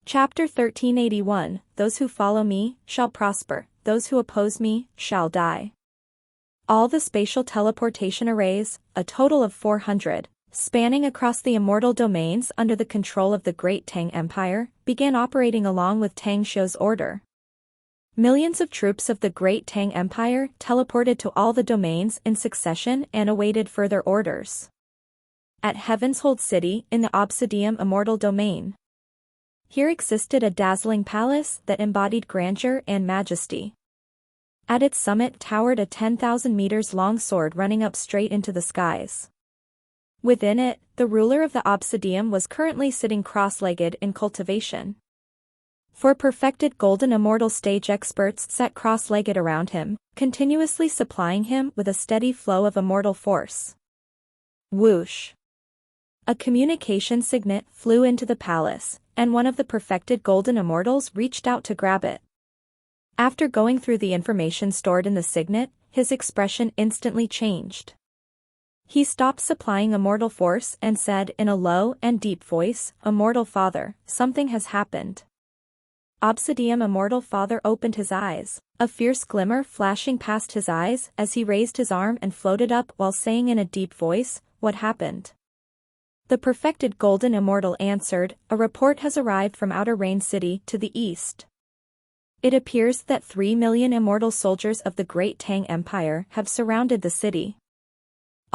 Chapter 1381, Those who follow me shall prosper, those who oppose me shall die. All the spatial teleportation arrays, a total of 400, spanning across the immortal domains under the control of the Great Tang Empire, began operating along with Tang Xiu's order. Millions of troops of the Great Tang Empire teleported to all the domains in succession and awaited further orders. At Heaven's Hold City in the Obsidian Immortal Domain, here existed a dazzling palace that embodied grandeur and majesty. At its summit towered a 10,000 meters long sword running up straight into the skies. Within it, the ruler of the Obsidian was currently sitting cross-legged in cultivation. Four perfected golden immortal stage experts sat cross-legged around him, continuously supplying him with a steady flow of immortal force. Whoosh! A communication signet flew into the palace, and one of the perfected golden immortals reached out to grab it. After going through the information stored in the signet, his expression instantly changed. He stopped supplying immortal force and said in a low and deep voice, "Immortal Father, something has happened." Obsidian Immortal Father opened his eyes, a fierce glimmer flashing past his eyes as he raised his arm and floated up while saying in a deep voice, "What happened?" The perfected golden immortal answered, "A report has arrived from Outer Rain City to the east. It appears that 3 million immortal soldiers of the Great Tang Empire have surrounded the city.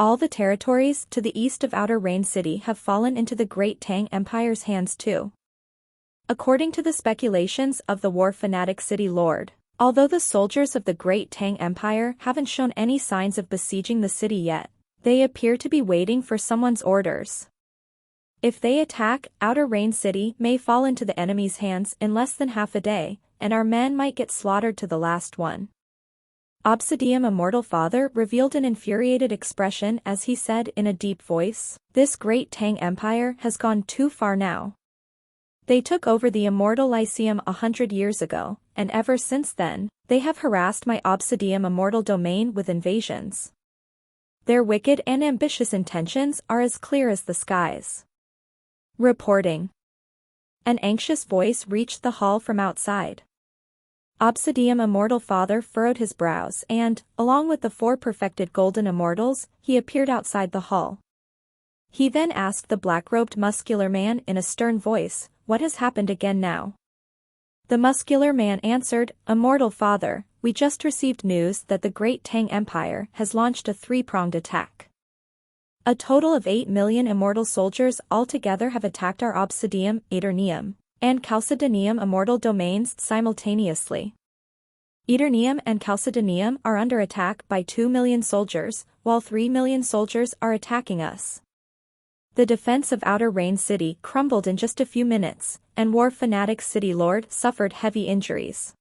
All the territories to the east of Outer Rain City have fallen into the Great Tang Empire's hands too." According to the speculations of the war fanatic city lord, although the soldiers of the Great Tang Empire haven't shown any signs of besieging the city yet, they appear to be waiting for someone's orders. If they attack, Outer Rain City may fall into the enemy's hands in less than half a day, and our men might get slaughtered to the last one. Obsidian Immortal Father revealed an infuriated expression as he said in a deep voice, "This Great Tang Empire has gone too far now. They took over the Immortal Lyceum 100 years ago, and ever since then, they have harassed my Obsidian Immortal Domain with invasions. Their wicked and ambitious intentions are as clear as the skies." Reporting. An anxious voice reached the hall from outside. Obsidian Immortal Father furrowed his brows and, along with the 4 perfected golden immortals, he appeared outside the hall. He then asked the black-robed muscular man in a stern voice, "What has happened again now?" The muscular man answered, "Immortal Father, we just received news that the Great Tang Empire has launched a 3-pronged attack. A total of 8 million immortal soldiers altogether have attacked our Obsidian, Eternium, and Chalcedonium immortal domains simultaneously. Eternium and Chalcedonium are under attack by 2 million soldiers, while 3 million soldiers are attacking us. The defense of Outer Rain City crumbled in just a few minutes, and war fanatic city lord suffered heavy injuries.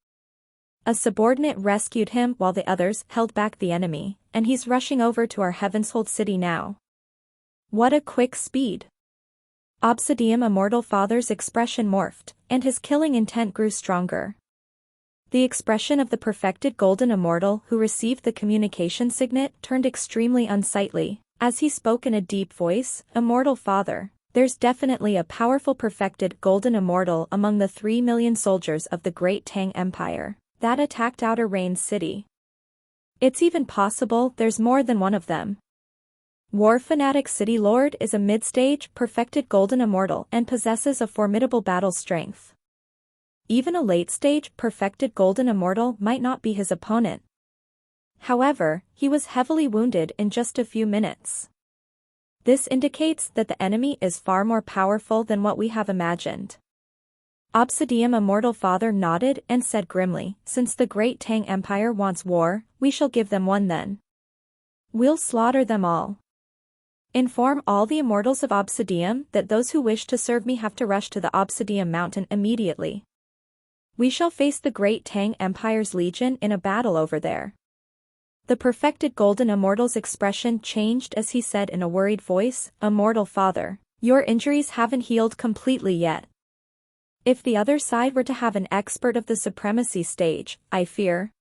A subordinate rescued him while the others held back the enemy, and he's rushing over to our Heaven's Hold City now." What a quick speed! Obsidian Immortal Father's expression morphed, and his killing intent grew stronger. The expression of the perfected golden immortal who received the communication signet turned extremely unsightly, as he spoke in a deep voice, "Immortal Father, there's definitely a powerful perfected golden immortal among the 3 million soldiers of the Great Tang Empire that attacked Outer Rain City. It's even possible there's more than one of them. War Fanatic City Lord is a mid-stage perfected golden immortal and possesses a formidable battle strength. Even a late-stage perfected golden immortal might not be his opponent. However, he was heavily wounded in just a few minutes. This indicates that the enemy is far more powerful than what we have imagined." Obsidian Immortal Father nodded and said grimly, "Since the Great Tang Empire wants war, we shall give them one then. We'll slaughter them all. Inform all the immortals of Obsidian that those who wish to serve me have to rush to the Obsidian Mountain immediately. We shall face the Great Tang Empire's legion in a battle over there." The perfected golden immortal's expression changed as he said in a worried voice, "Immortal Father, your injuries haven't healed completely yet. If the other side were to have an expert of the supremacy stage, I fear."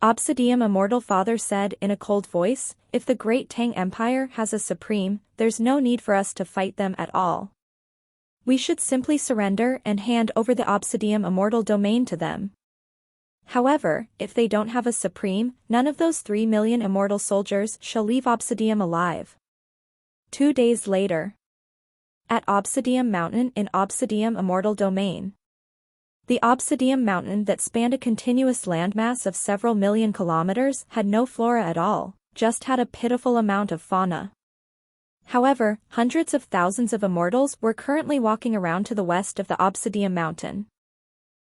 Obsidian Immortal Father said in a cold voice, "If the Great Tang Empire has a supreme, there's no need for us to fight them at all. We should simply surrender and hand over the Obsidian immortal domain to them. However, if they don't have a supreme, none of those 3 million immortal soldiers shall leave Obsidian alive. 2 days later. At Obsidian Mountain in Obsidian Immortal Domain. The Obsidian Mountain that spanned a continuous landmass of several million kilometers had no flora at all, just had a pitiful amount of fauna. However, hundreds of thousands of immortals were currently walking around to the west of the Obsidian Mountain.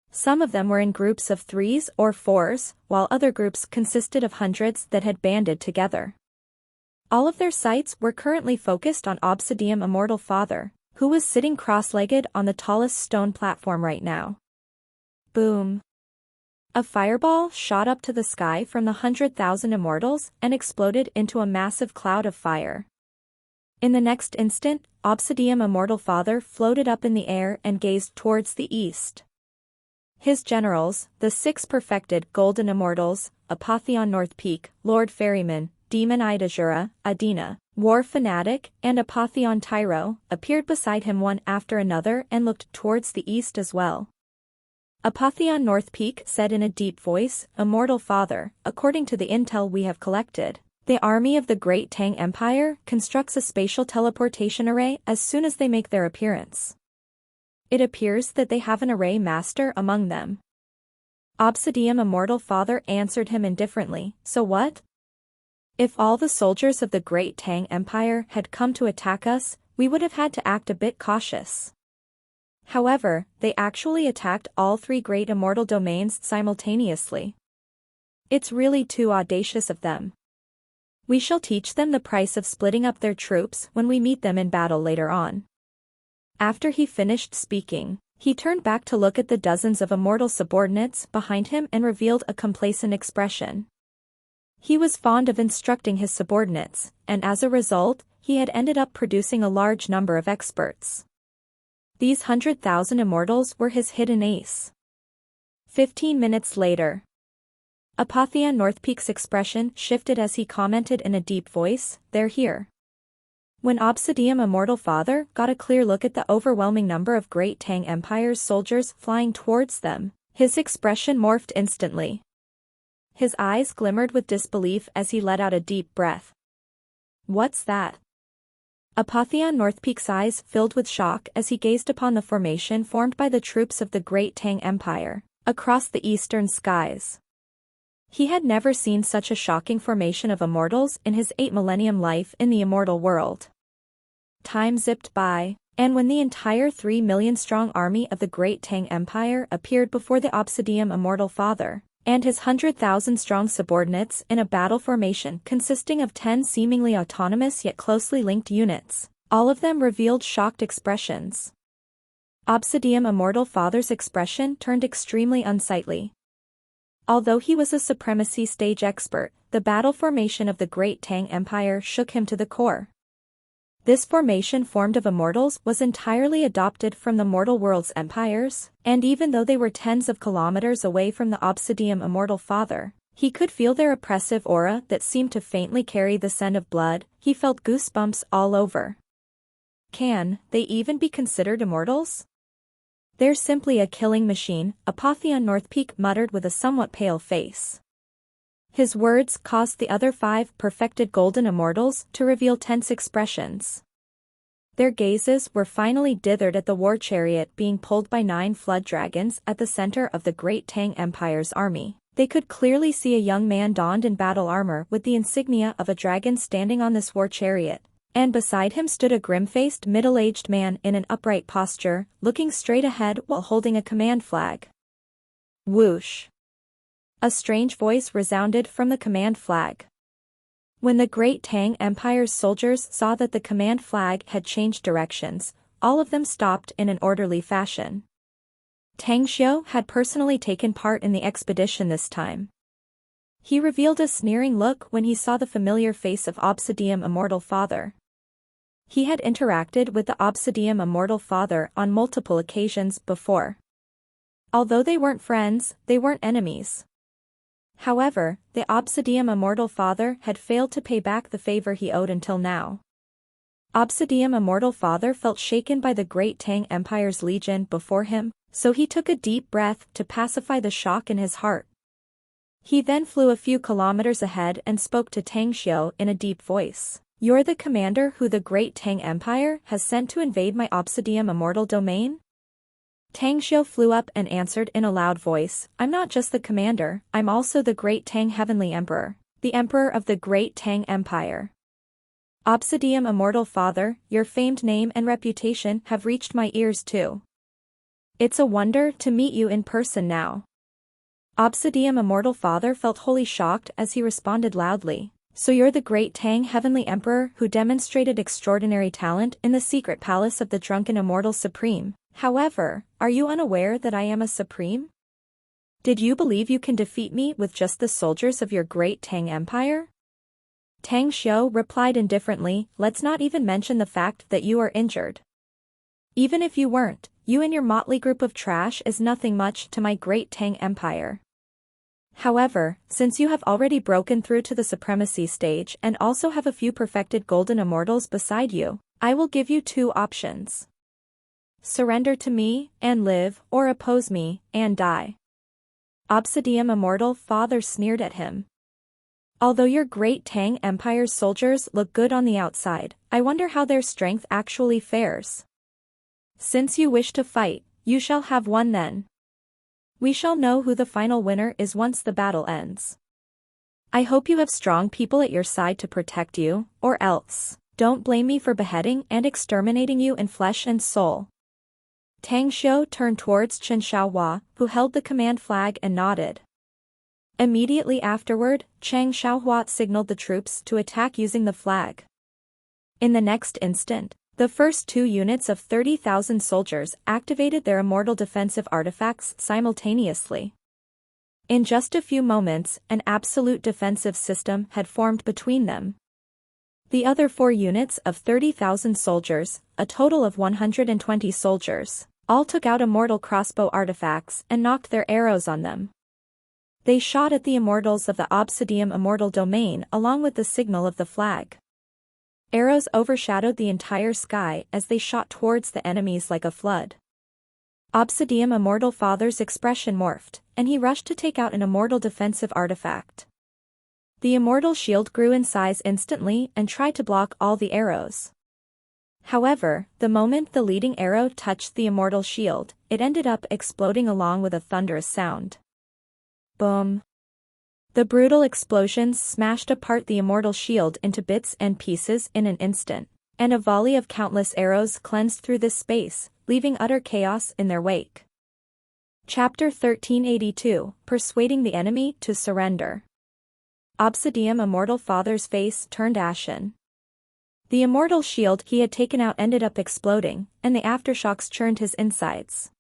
Some of them were in groups of 3s or 4s, while other groups consisted of hundreds that had banded together. All of their sights were currently focused on Obsidian Immortal Father, who was sitting cross-legged on the tallest stone platform right now. Boom. A fireball shot up to the sky from the 100,000 immortals and exploded into a massive cloud of fire. In the next instant, Obsidian Immortal Father floated up in the air and gazed towards the east. His generals, the 6 perfected Golden Immortals, Apotheon North Peak, Lord Ferryman, Demon Idazura, Adina, War Fanatic, and Apotheon Tyro, appeared beside him one after another and looked towards the east as well. Apotheon North Peak said in a deep voice, "Immortal Father, according to the intel we have collected, the army of the Great Tang Empire constructs a spatial teleportation array as soon as they make their appearance. It appears that they have an array master among them." Obsidian Immortal Father answered him indifferently, "So what? If all the soldiers of the Great Tang Empire had come to attack us, we would have had to act a bit cautious. However, they actually attacked all 3 great immortal domains simultaneously. It's really too audacious of them. We shall teach them the price of splitting up their troops when we meet them in battle later on." After he finished speaking, he turned back to look at the dozens of immortal subordinates behind him and revealed a complacent expression. He was fond of instructing his subordinates, and as a result, he had ended up producing a large number of experts. These 100,000 immortals were his hidden ace. 15 minutes later. Apotheon North Peak's expression shifted as he commented in a deep voice, "They're here." When Obsidian Immortal Father got a clear look at the overwhelming number of Great Tang Empire's soldiers flying towards them, his expression morphed instantly. His eyes glimmered with disbelief as he let out a deep breath. "What's that?" Apotheon North Peak's eyes filled with shock as he gazed upon the formation formed by the troops of the Great Tang Empire, across the eastern skies. He had never seen such a shocking formation of immortals in his 8 millennium life in the immortal world. Time zipped by, and when the entire 3 million-strong army of the Great Tang Empire appeared before the Obsidian Immortal Father, and his 100,000-strong subordinates in a battle formation consisting of 10 seemingly autonomous yet closely linked units, all of them revealed shocked expressions. Obsidian Immortal Father's expression turned extremely unsightly. Although he was a supremacy stage expert, the battle formation of the Great Tang Empire shook him to the core. This formation formed of immortals was entirely adopted from the mortal world's empires, and even though they were tens of kilometers away from the Obsidian Immortal Father, he could feel their oppressive aura that seemed to faintly carry the scent of blood. He felt goosebumps all over. Can they even be considered immortals? "They're simply a killing machine," Apotheon North Peak muttered with a somewhat pale face. His words caused the other 5 perfected golden immortals to reveal tense expressions. Their gazes were finally dithered at the war chariot being pulled by 9 flood dragons at the center of the Great Tang Empire's army. They could clearly see a young man donned in battle armor with the insignia of a dragon standing on this war chariot, and beside him stood a grim-faced middle-aged man in an upright posture, looking straight ahead while holding a command flag. Whoosh! A strange voice resounded from the command flag. When the Great Tang Empire's soldiers saw that the command flag had changed directions, all of them stopped in an orderly fashion. Tang Xiu had personally taken part in the expedition this time. He revealed a sneering look when he saw the familiar face of Obsidian Immortal Father. He had interacted with the Obsidian Immortal Father on multiple occasions before. Although they weren't friends, they weren't enemies. However, the Obsidian Immortal Father had failed to pay back the favor he owed until now. Obsidian Immortal Father felt shaken by the great Tang Empire's legion before him, so he took a deep breath to pacify the shock in his heart. He then flew a few kilometers ahead and spoke to Tang Xiu in a deep voice. "You're the commander who the great Tang Empire has sent to invade my Obsidian Immortal domain?" Tang Xiu flew up and answered in a loud voice, "I'm not just the commander, I'm also the great Tang Heavenly Emperor, the Emperor of the great Tang Empire. Obsidian Immortal Father, your famed name and reputation have reached my ears too. It's a wonder to meet you in person now." Obsidian Immortal Father felt wholly shocked as he responded loudly, "So you're the great Tang Heavenly Emperor who demonstrated extraordinary talent in the secret palace of the Drunken Immortal Supreme. However, are you unaware that I am a Supreme? Did you believe you can defeat me with just the soldiers of your great Tang Empire?" Tang Xiu replied indifferently, "Let's not even mention the fact that you are injured. Even if you weren't, you and your motley group of trash is nothing much to my great Tang Empire. However, since you have already broken through to the supremacy stage and also have a few perfected golden immortals beside you, I will give you two options. Surrender to me, and live, or oppose me, and die." Obsidian Immortal Father sneered at him. "Although your great Tang Empire's soldiers look good on the outside, I wonder how their strength actually fares. Since you wish to fight, you shall have one then. We shall know who the final winner is once the battle ends. I hope you have strong people at your side to protect you, or else, don't blame me for beheading and exterminating you in flesh and soul." Tang Xiu turned towards Chen Xiaohua, who held the command flag and nodded. Immediately afterward, Chen Xiaohua signaled the troops to attack using the flag. In the next instant, the first two units of 30,000 soldiers activated their immortal defensive artifacts simultaneously. In just a few moments, an absolute defensive system had formed between them. The other four units of 30,000 soldiers, a total of 120 soldiers, all took out immortal crossbow artifacts and knocked their arrows on them. They shot at the immortals of the Obsidian Immortal Domain along with the signal of the flag. Arrows overshadowed the entire sky as they shot towards the enemies like a flood. Obsidian Immortal Father's expression morphed, and he rushed to take out an immortal defensive artifact. The immortal shield grew in size instantly and tried to block all the arrows. However, the moment the leading arrow touched the immortal shield, it ended up exploding along with a thunderous sound. Boom! The brutal explosions smashed apart the immortal shield into bits and pieces in an instant, and a volley of countless arrows cleansed through this space, leaving utter chaos in their wake. Chapter 1382, Persuading the Enemy to Surrender. Obsidian Immortal Father's face turned ashen. The immortal shield he had taken out ended up exploding, and the aftershocks churned his insides.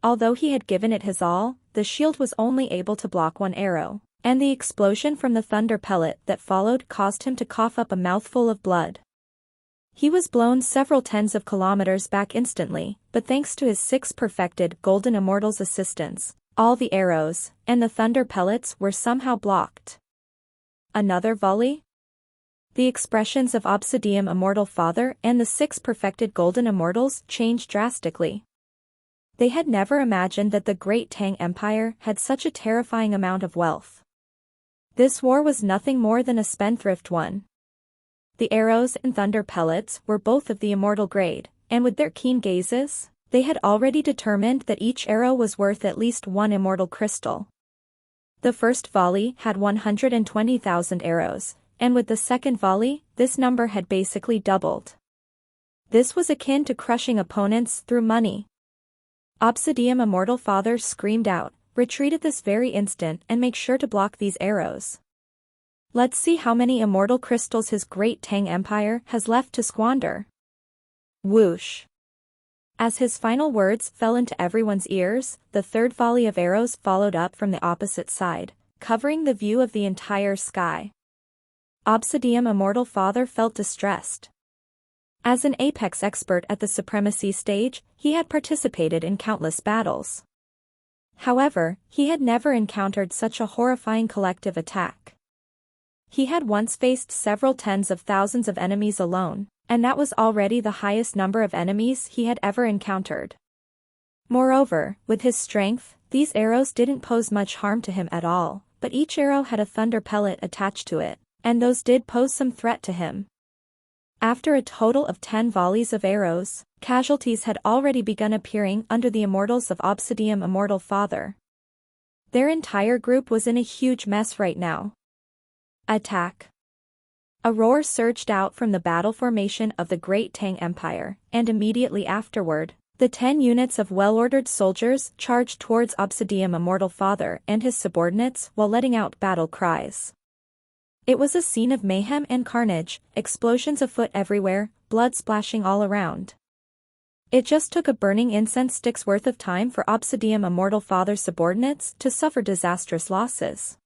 Although he had given it his all, the shield was only able to block one arrow, and the explosion from the thunder pellet that followed caused him to cough up a mouthful of blood. He was blown several tens of kilometers back instantly, but thanks to his 6 perfected golden immortals' assistance, all the arrows and the thunder pellets were somehow blocked. Another volley? The expressions of Obsidian Immortal Father and the 6 perfected golden immortals changed drastically. They had never imagined that the great Tang Empire had such a terrifying amount of wealth. This war was nothing more than a spendthrift one. The arrows and thunder pellets were both of the immortal grade, and with their keen gazes, they had already determined that each arrow was worth at least one immortal crystal. The first volley had 120,000 arrows, and with the second volley, this number had basically doubled. This was akin to crushing opponents through money. Obsidian Immortal Father screamed out, "Retreat at this very instant and make sure to block these arrows. Let's see how many immortal crystals his great Tang Empire has left to squander." Whoosh! As his final words fell into everyone's ears, the third volley of arrows followed up from the opposite side, covering the view of the entire sky. Obsidian Immortal Father felt distressed. As an apex expert at the supremacy stage, he had participated in countless battles. However, he had never encountered such a horrifying collective attack. He had once faced several tens of thousands of enemies alone, And that was already the highest number of enemies he had ever encountered. Moreover, with his strength, these arrows didn't pose much harm to him at all, but each arrow had a thunder pellet attached to it, and those did pose some threat to him. After a total of 10 volleys of arrows, casualties had already begun appearing under the immortals of Obsidian Immortal Father. Their entire group was in a huge mess right now. Attack! A roar surged out from the battle formation of the Great Tang Empire, and immediately afterward, the 10 units of well-ordered soldiers charged towards Obsidian Immortal Father and his subordinates while letting out battle cries. It was a scene of mayhem and carnage, explosions afoot everywhere, blood splashing all around. It just took a burning incense stick's worth of time for Obsidian Immortal Father's subordinates to suffer disastrous losses.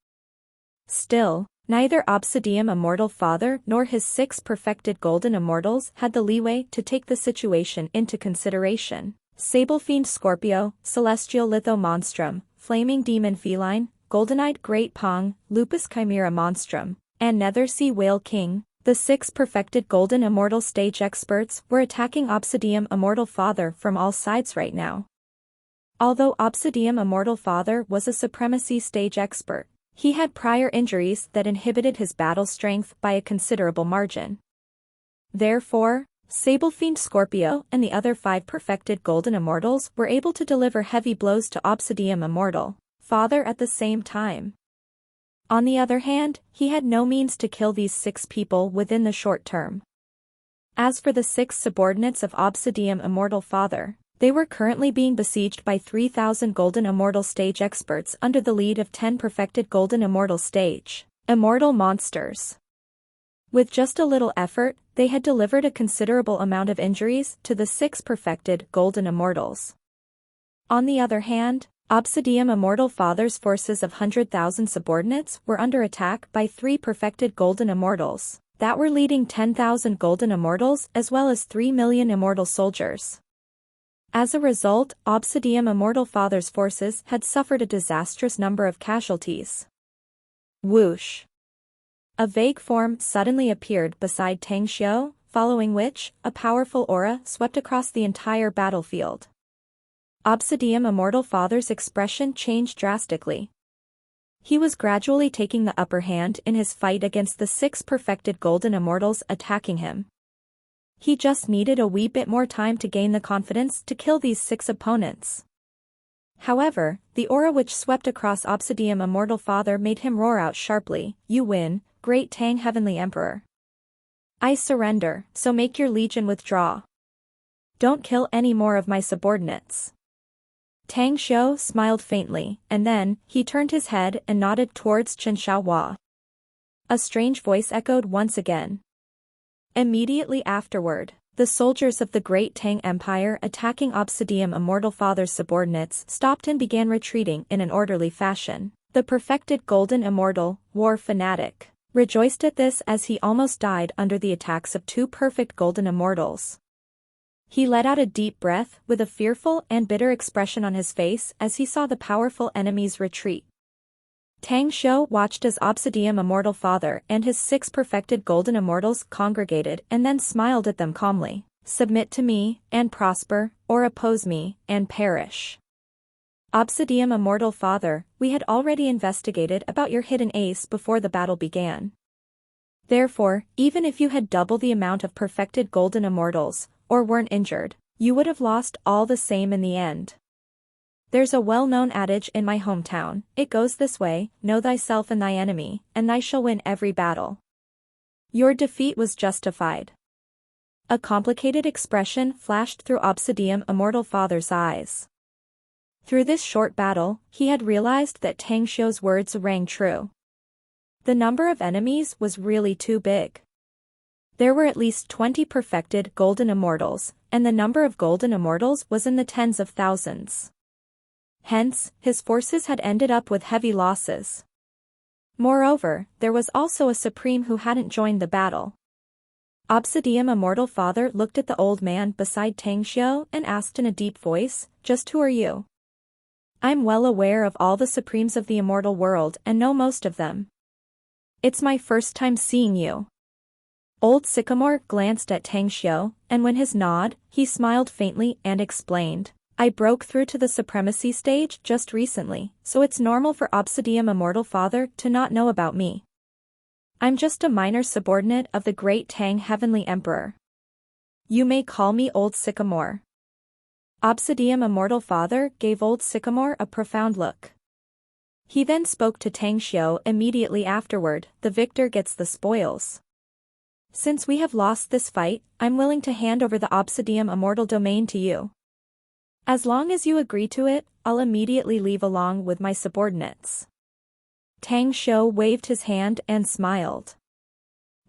Still, neither Obsidian Immortal Father nor his 6 perfected golden immortals had the leeway to take the situation into consideration. Sable Fiend Scorpio, Celestial Litho Monstrum, Flaming Demon Feline, Golden-Eyed Great Pong, Lupus Chimera Monstrum, and Nether Sea Whale King, the 6 perfected golden immortal stage experts were attacking Obsidian Immortal Father from all sides right now. Although Obsidian Immortal Father was a supremacy stage expert, he had prior injuries that inhibited his battle strength by a considerable margin. Therefore, Sable Fiend Scorpio and the other 5 perfected golden immortals were able to deliver heavy blows to Obsidian Immortal Father at the same time. On the other hand, he had no means to kill these 6 people within the short term. As for the 6 subordinates of Obsidian Immortal Father, they were currently being besieged by 3,000 golden immortal stage experts under the lead of 10 perfected golden immortal stage immortal monsters. With just a little effort, they had delivered a considerable amount of injuries to the 6 perfected golden immortals. On the other hand, Obsidian Immortal Father's forces of 100,000 subordinates were under attack by 3 perfected golden immortals that were leading 10,000 golden immortals as well as 3 million immortal soldiers. As a result, Obsidian Immortal Father's forces had suffered a disastrous number of casualties. Whoosh! A vague form suddenly appeared beside Tang Xiu, following which, a powerful aura swept across the entire battlefield. Obsidian Immortal Father's expression changed drastically. He was gradually taking the upper hand in his fight against the 6 perfected golden immortals attacking him. He just needed a wee bit more time to gain the confidence to kill these 6 opponents. However, the aura which swept across Obsidian Immortal Father made him roar out sharply, "You win, Great Tang Heavenly Emperor. I surrender, so make your legion withdraw. Don't kill any more of my subordinates." Tang Xiu smiled faintly, and then, he turned his head and nodded towards Chen Xiaohua. A strange voice echoed once again. Immediately afterward, the soldiers of the Great Tang Empire attacking Obsidian Immortal Father's subordinates stopped and began retreating in an orderly fashion. The perfected golden immortal, War Fanatic, rejoiced at this as he almost died under the attacks of 2 perfect golden immortals. He let out a deep breath with a fearful and bitter expression on his face as he saw the powerful enemies retreat. Tang Xiu watched as Obsidian Immortal Father and his 6 perfected golden immortals congregated and then smiled at them calmly. "Submit to me, and prosper, or oppose me, and perish. Obsidian Immortal Father, we had already investigated about your hidden ace before the battle began. Therefore, even if you had double the amount of perfected golden immortals, or weren't injured, you would have lost all the same in the end. There's a well-known adage in my hometown, it goes this way, know thyself and thy enemy, and thou shall win every battle. Your defeat was justified." A complicated expression flashed through Obsidian Immortal Father's eyes. Through this short battle, he had realized that Tang Xiu's words rang true. The number of enemies was really too big. There were at least 20 perfected golden immortals, and the number of golden immortals was in the tens of thousands. Hence, his forces had ended up with heavy losses. Moreover, there was also a supreme who hadn't joined the battle. Obsidian Immortal Father looked at the old man beside Tang Xiu and asked in a deep voice, "Just who are you?" "I'm well aware of all the supremes of the immortal world and know most of them. It's my first time seeing you." Old Sycamore glanced at Tang Xiu, and when his nod, he smiled faintly and explained. I broke through to the supremacy stage just recently, so it's normal for Obsidian Immortal Father to not know about me. I'm just a minor subordinate of the great Tang Heavenly Emperor. You may call me Old Sycamore. Obsidian Immortal Father gave Old Sycamore a profound look. He then spoke to Tang Xiu immediately afterward. The victor gets the spoils. Since we have lost this fight, I'm willing to hand over the Obsidian Immortal Domain to you. As long as you agree to it, I'll immediately leave along with my subordinates. Tang Xiu waved his hand and smiled.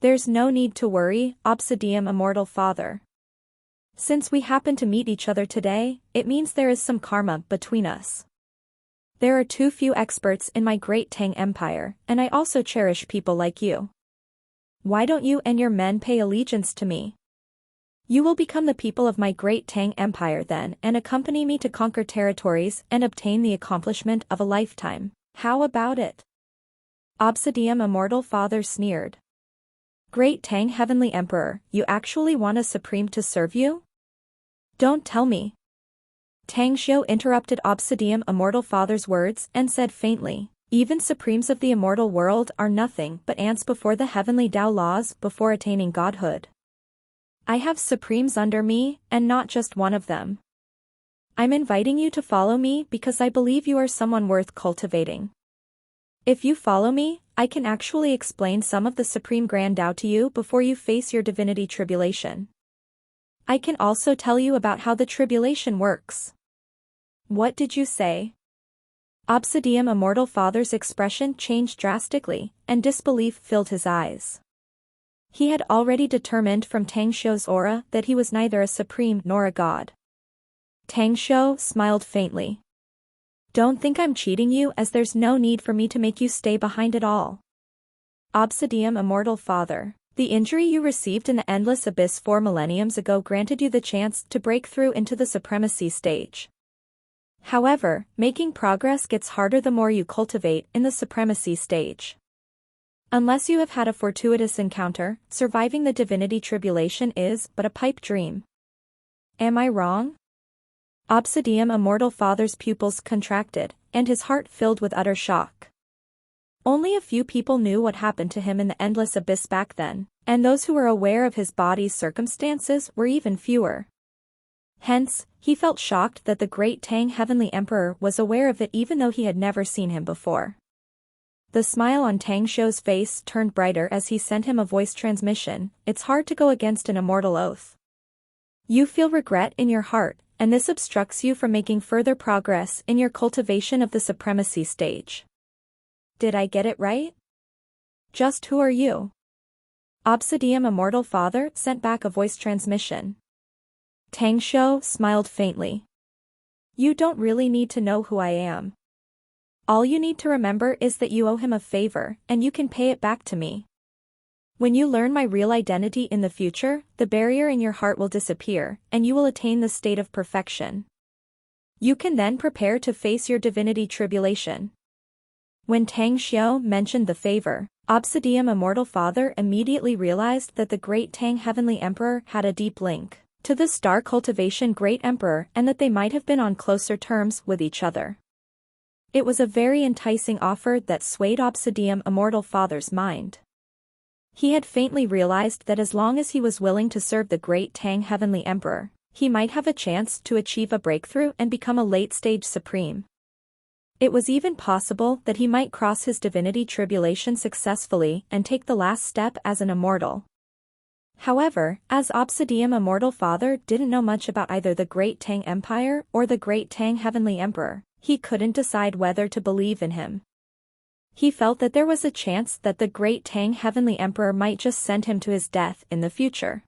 There's no need to worry, Obsidian Immortal Father. Since we happen to meet each other today, it means there is some karma between us. There are too few experts in my great Tang Empire, and I also cherish people like you. Why don't you and your men pay allegiance to me? You will become the people of my great Tang Empire then and accompany me to conquer territories and obtain the accomplishment of a lifetime. How about it? Obsidian Immortal Father sneered. Great Tang Heavenly Emperor, you actually want a supreme to serve you? Don't tell me. Tang Xiu interrupted Obsidian Immortal Father's words and said faintly, even supremes of the immortal world are nothing but ants before the heavenly Tao laws before attaining godhood. I have supremes under me, and not just one of them. I'm inviting you to follow me because I believe you are someone worth cultivating. If you follow me, I can actually explain some of the Supreme Grand Tao to you before you face your divinity tribulation. I can also tell you about how the tribulation works. What did you say? Obsidian Immortal Father's expression changed drastically, and disbelief filled his eyes. He had already determined from Tang Xiu's aura that he was neither a supreme nor a god. Tang Xiu smiled faintly. Don't think I'm cheating you, as there's no need for me to make you stay behind at all. Obsidian Immortal Father, the injury you received in the Endless Abyss 4 millenniums ago granted you the chance to break through into the supremacy stage. However, making progress gets harder the more you cultivate in the supremacy stage. Unless you have had a fortuitous encounter, surviving the divinity tribulation is but a pipe dream. Am I wrong? Obsidian Immortal Father's pupils contracted, and his heart filled with utter shock. Only a few people knew what happened to him in the Endless Abyss back then, and those who were aware of his body's circumstances were even fewer. Hence, he felt shocked that the great Tang Heavenly Emperor was aware of it even though he had never seen him before. The smile on Tang Xiu's face turned brighter as he sent him a voice transmission. It's hard to go against an immortal oath. You feel regret in your heart, and this obstructs you from making further progress in your cultivation of the supremacy stage. Did I get it right? Just who are you? Obsidian Immortal Father sent back a voice transmission. Tang Xiu smiled faintly. You don't really need to know who I am. All you need to remember is that you owe him a favor, and you can pay it back to me. When you learn my real identity in the future, the barrier in your heart will disappear, and you will attain the state of perfection. You can then prepare to face your divinity tribulation. When Tang Xiu mentioned the favor, Obsidian Immortal Father immediately realized that the great Tang Heavenly Emperor had a deep link to the Star Cultivation Great Emperor and that they might have been on closer terms with each other. It was a very enticing offer that swayed Obsidian Immortal Father's mind. He had faintly realized that as long as he was willing to serve the great Tang Heavenly Emperor, he might have a chance to achieve a breakthrough and become a late-stage supreme. It was even possible that he might cross his divinity tribulation successfully and take the last step as an immortal. However, as Obsidian Immortal Father didn't know much about either the Great Tang Empire or the Great Tang Heavenly Emperor, he couldn't decide whether to believe in him. He felt that there was a chance that the Great Tang Heavenly Emperor might just send him to his death in the future.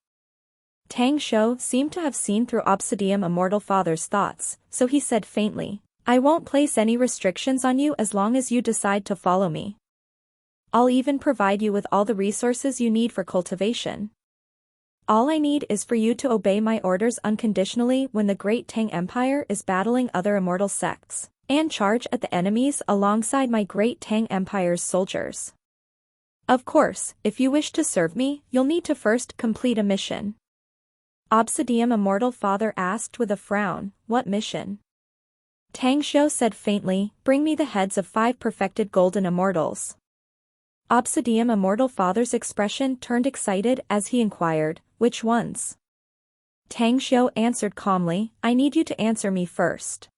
Tang Xiu seemed to have seen through Obsidian Immortal Father's thoughts, so he said faintly, I won't place any restrictions on you as long as you decide to follow me. I'll even provide you with all the resources you need for cultivation. All I need is for you to obey my orders unconditionally when the Great Tang Empire is battling other immortal sects, and charge at the enemies alongside my Great Tang Empire's soldiers. Of course, if you wish to serve me, you'll need to first complete a mission. Obsidian Immortal Father asked with a frown, what mission? Tang Xiu said faintly, bring me the heads of 5 perfected golden immortals. Obsidian Immortal Father's expression turned excited as he inquired, which ones? Tang Xiu answered calmly, I need you to answer me first.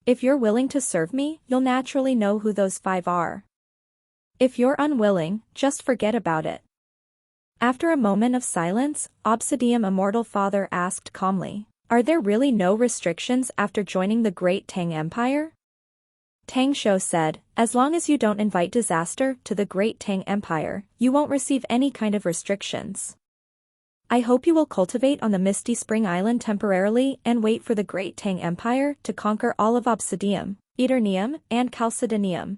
If you're willing to serve me, you'll naturally know who those 5 are. If you're unwilling, just forget about it. After a moment of silence, Obsidian Immortal Father asked calmly, are there really no restrictions after joining the Great Tang Empire? Tang Xiu said, as long as you don't invite disaster to the Great Tang Empire, you won't receive any kind of restrictions. I hope you will cultivate on the Misty Spring Island temporarily and wait for the Great Tang Empire to conquer all of Obsidium, Eternium, and Chalcedonium.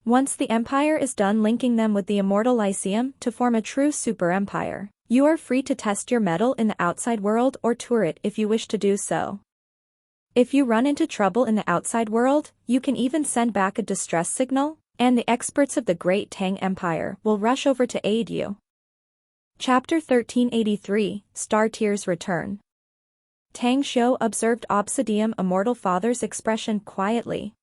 Once the Empire is done linking them with the Immortal Lyceum to form a true super empire, you are free to test your mettle in the outside world or tour it if you wish to do so. If you run into trouble in the outside world, you can even send back a distress signal, and the experts of the Great Tang Empire will rush over to aid you. Chapter 1383, Star Tears Return. Tang Xiu observed Obsidian Immortal Father's expression quietly.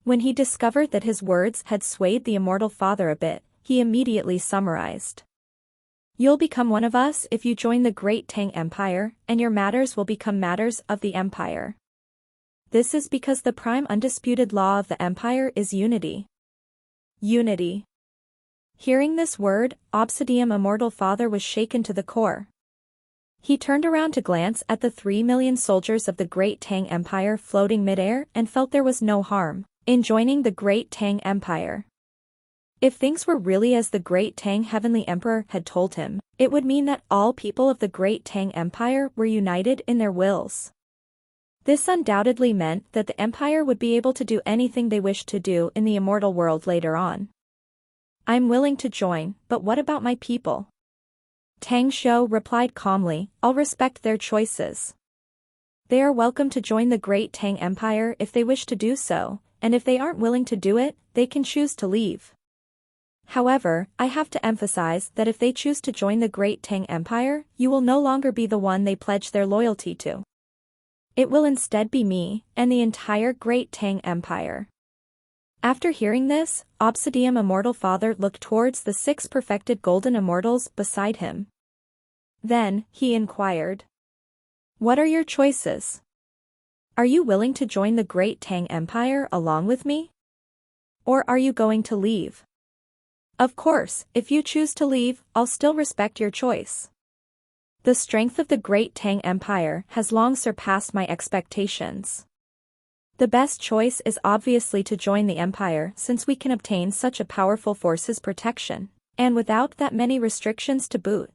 When he discovered that his words had swayed the Immortal Father a bit, he immediately summarized. You'll become one of us if you join the Great Tang Empire, and your matters will become matters of the Empire. This is because the prime undisputed law of the Empire is unity. Unity. Hearing this word, Obsidian Immortal Father was shaken to the core. He turned around to glance at the 3 million soldiers of the Great Tang Empire floating midair and felt there was no harm in joining the Great Tang Empire. If things were really as the Great Tang Heavenly Emperor had told him, it would mean that all people of the Great Tang Empire were united in their wills. This undoubtedly meant that the Empire would be able to do anything they wished to do in the immortal world later on. I'm willing to join, but what about my people? Tang Xiu replied calmly, I'll respect their choices. They are welcome to join the Great Tang Empire if they wish to do so, and if they aren't willing to do it, they can choose to leave. However, I have to emphasize that if they choose to join the Great Tang Empire, you will no longer be the one they pledge their loyalty to. It will instead be me, and the entire Great Tang Empire. After hearing this, Obsidian Immortal Father looked towards the 6 perfected golden immortals beside him. Then, he inquired. What are your choices? Are you willing to join the Great Tang Empire along with me? Or are you going to leave? Of course, if you choose to leave, I'll still respect your choice. The strength of the Great Tang Empire has long surpassed my expectations. The best choice is obviously to join the Empire since we can obtain such a powerful force's protection, and without that many restrictions to boot.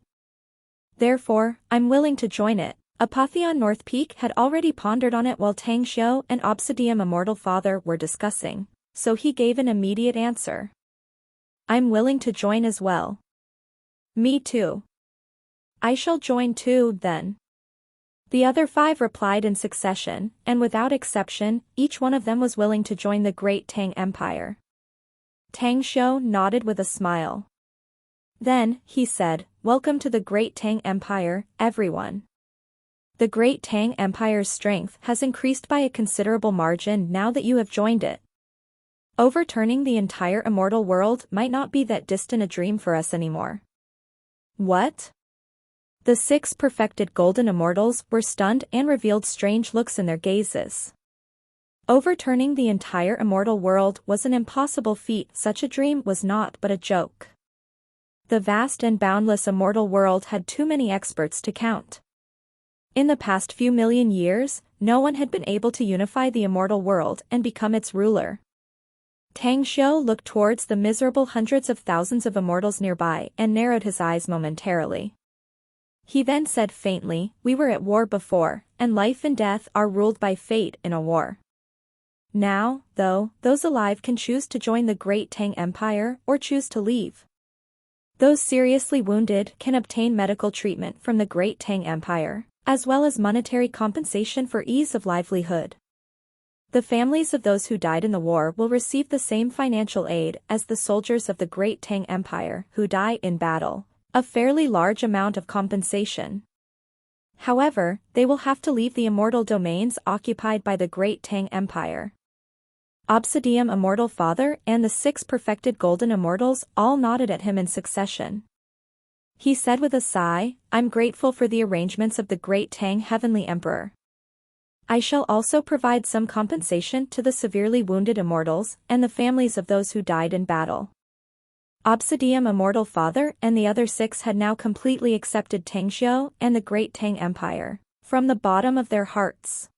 Therefore, I'm willing to join it. Apotheon North Peak had already pondered on it while Tang Xiu and Obsidian Immortal Father were discussing, so he gave an immediate answer. I'm willing to join as well. Me too. I shall join too, then. The other 5 replied in succession, and without exception, each one of them was willing to join the Great Tang Empire. Tang Xiu nodded with a smile. Then, he said, Welcome to the Great Tang Empire, everyone. The Great Tang Empire's strength has increased by a considerable margin now that you have joined it. Overturning the entire immortal world might not be that distant a dream for us anymore. What? The 6 perfected golden immortals were stunned and revealed strange looks in their gazes. Overturning the entire immortal world was an impossible feat. Such a dream was not but a joke. The vast and boundless immortal world had too many experts to count. In the past few million years, no one had been able to unify the immortal world and become its ruler. Tang Xiu looked towards the miserable hundreds of thousands of immortals nearby and narrowed his eyes momentarily. He then said faintly, We were at war before, and life and death are ruled by fate in a war. Now, though, those alive can choose to join the Great Tang Empire or choose to leave. Those seriously wounded can obtain medical treatment from the Great Tang Empire, as well as monetary compensation for ease of livelihood. The families of those who died in the war will receive the same financial aid as the soldiers of the Great Tang Empire who die in battle, a fairly large amount of compensation. However, they will have to leave the immortal domains occupied by the Great Tang Empire. Obsidian Immortal Father and the 6 perfected Golden Immortals all nodded at him in succession. He said with a sigh, "I'm grateful for the arrangements of the Great Tang Heavenly Emperor. I shall also provide some compensation to the severely wounded immortals and the families of those who died in battle." Obsidian Immortal Father and the other 6 had now completely accepted Tangxiu and the Great Tang Empire, from the bottom of their hearts.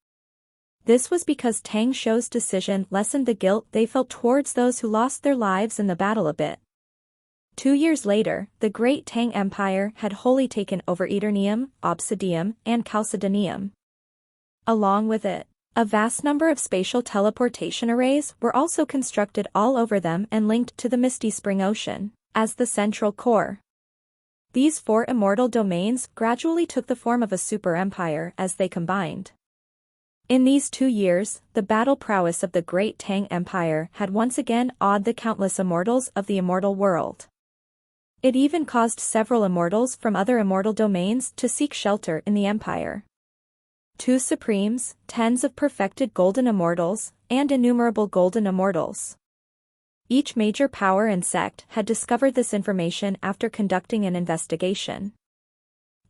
This was because Tangxiu's decision lessened the guilt they felt towards those who lost their lives in the battle a bit. 2 years later, the Great Tang Empire had wholly taken over Eternium, Obsidian, and Chalcedonium. Along with it, a vast number of spatial teleportation arrays were also constructed all over them and linked to the Misty Spring Ocean, as the central core. These 4 immortal domains gradually took the form of a super empire as they combined. In these 2 years, the battle prowess of the Great Tang Empire had once again awed the countless immortals of the immortal world. It even caused several immortals from other immortal domains to seek shelter in the empire. 2 Supremes, tens of perfected Golden Immortals, and innumerable Golden Immortals. Each major power and sect had discovered this information after conducting an investigation.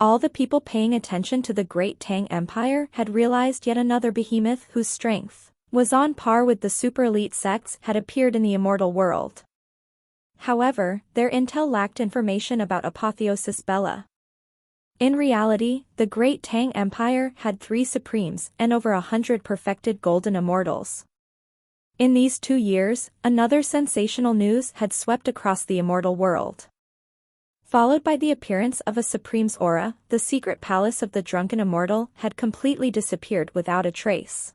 All the people paying attention to the Great Tang Empire had realized yet another behemoth whose strength was on par with the super elite sects had appeared in the immortal world. However, their intel lacked information about Apotheosis Bella. In reality, the Great Tang Empire had 3 Supremes and over 100 perfected Golden Immortals. In these 2 years, another sensational news had swept across the immortal world. Followed by the appearance of a Supreme's aura, the secret palace of the Drunken Immortal had completely disappeared without a trace.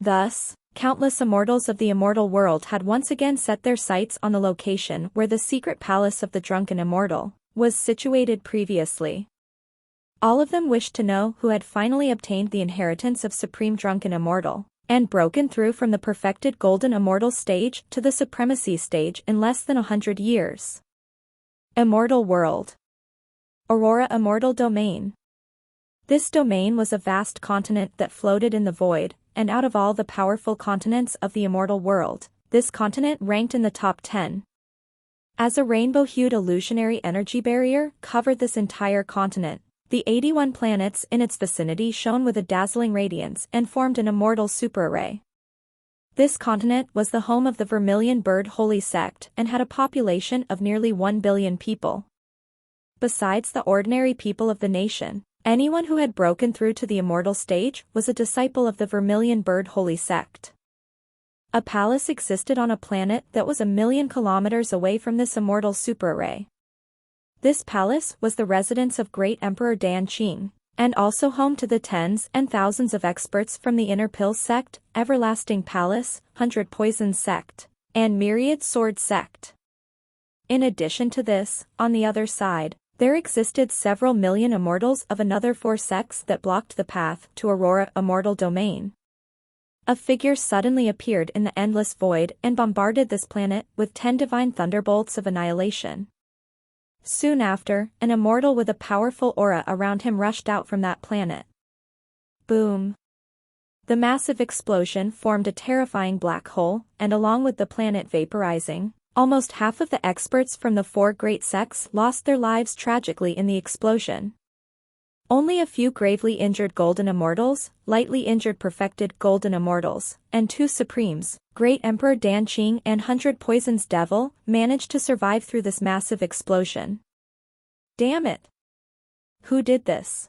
Thus, countless immortals of the immortal world had once again set their sights on the location where the secret palace of the Drunken Immortal was situated previously. All of them wished to know who had finally obtained the inheritance of Supreme Drunken Immortal, and broken through from the perfected Golden Immortal stage to the Supremacy stage in less than 100 years. Immortal World. Aurora Immortal Domain. This domain was a vast continent that floated in the void, and out of all the powerful continents of the immortal world, this continent ranked in the top 10. As a rainbow-hued illusionary energy barrier covered this entire continent, the 81 planets in its vicinity shone with a dazzling radiance and formed an immortal superarray. This continent was the home of the Vermilion Bird Holy Sect and had a population of nearly 1 billion people. Besides the ordinary people of the nation, anyone who had broken through to the immortal stage was a disciple of the Vermilion Bird Holy Sect. A palace existed on a planet that was 1,000,000 kilometers away from this immortal superarray. This palace was the residence of Great Emperor Dan Qing, and also home to the tens and thousands of experts from the Inner Pill Sect, Everlasting Palace, 100 Poisons Sect, and Myriad Sword Sect. In addition to this, on the other side, there existed several million immortals of another 4 sects that blocked the path to Aurora Immortal Domain. A figure suddenly appeared in the endless void and bombarded this planet with 10 divine thunderbolts of annihilation. Soon after, an immortal with a powerful aura around him rushed out from that planet. Boom! The massive explosion formed a terrifying black hole, and along with the planet vaporizing, almost half of the experts from the 4 great sects lost their lives tragically in the explosion. Only a few gravely injured Golden Immortals, lightly injured perfected Golden Immortals, and 2 Supremes, Great Emperor Dan Qing and 100 Poisons Devil, managed to survive through this massive explosion. Damn it! Who did this?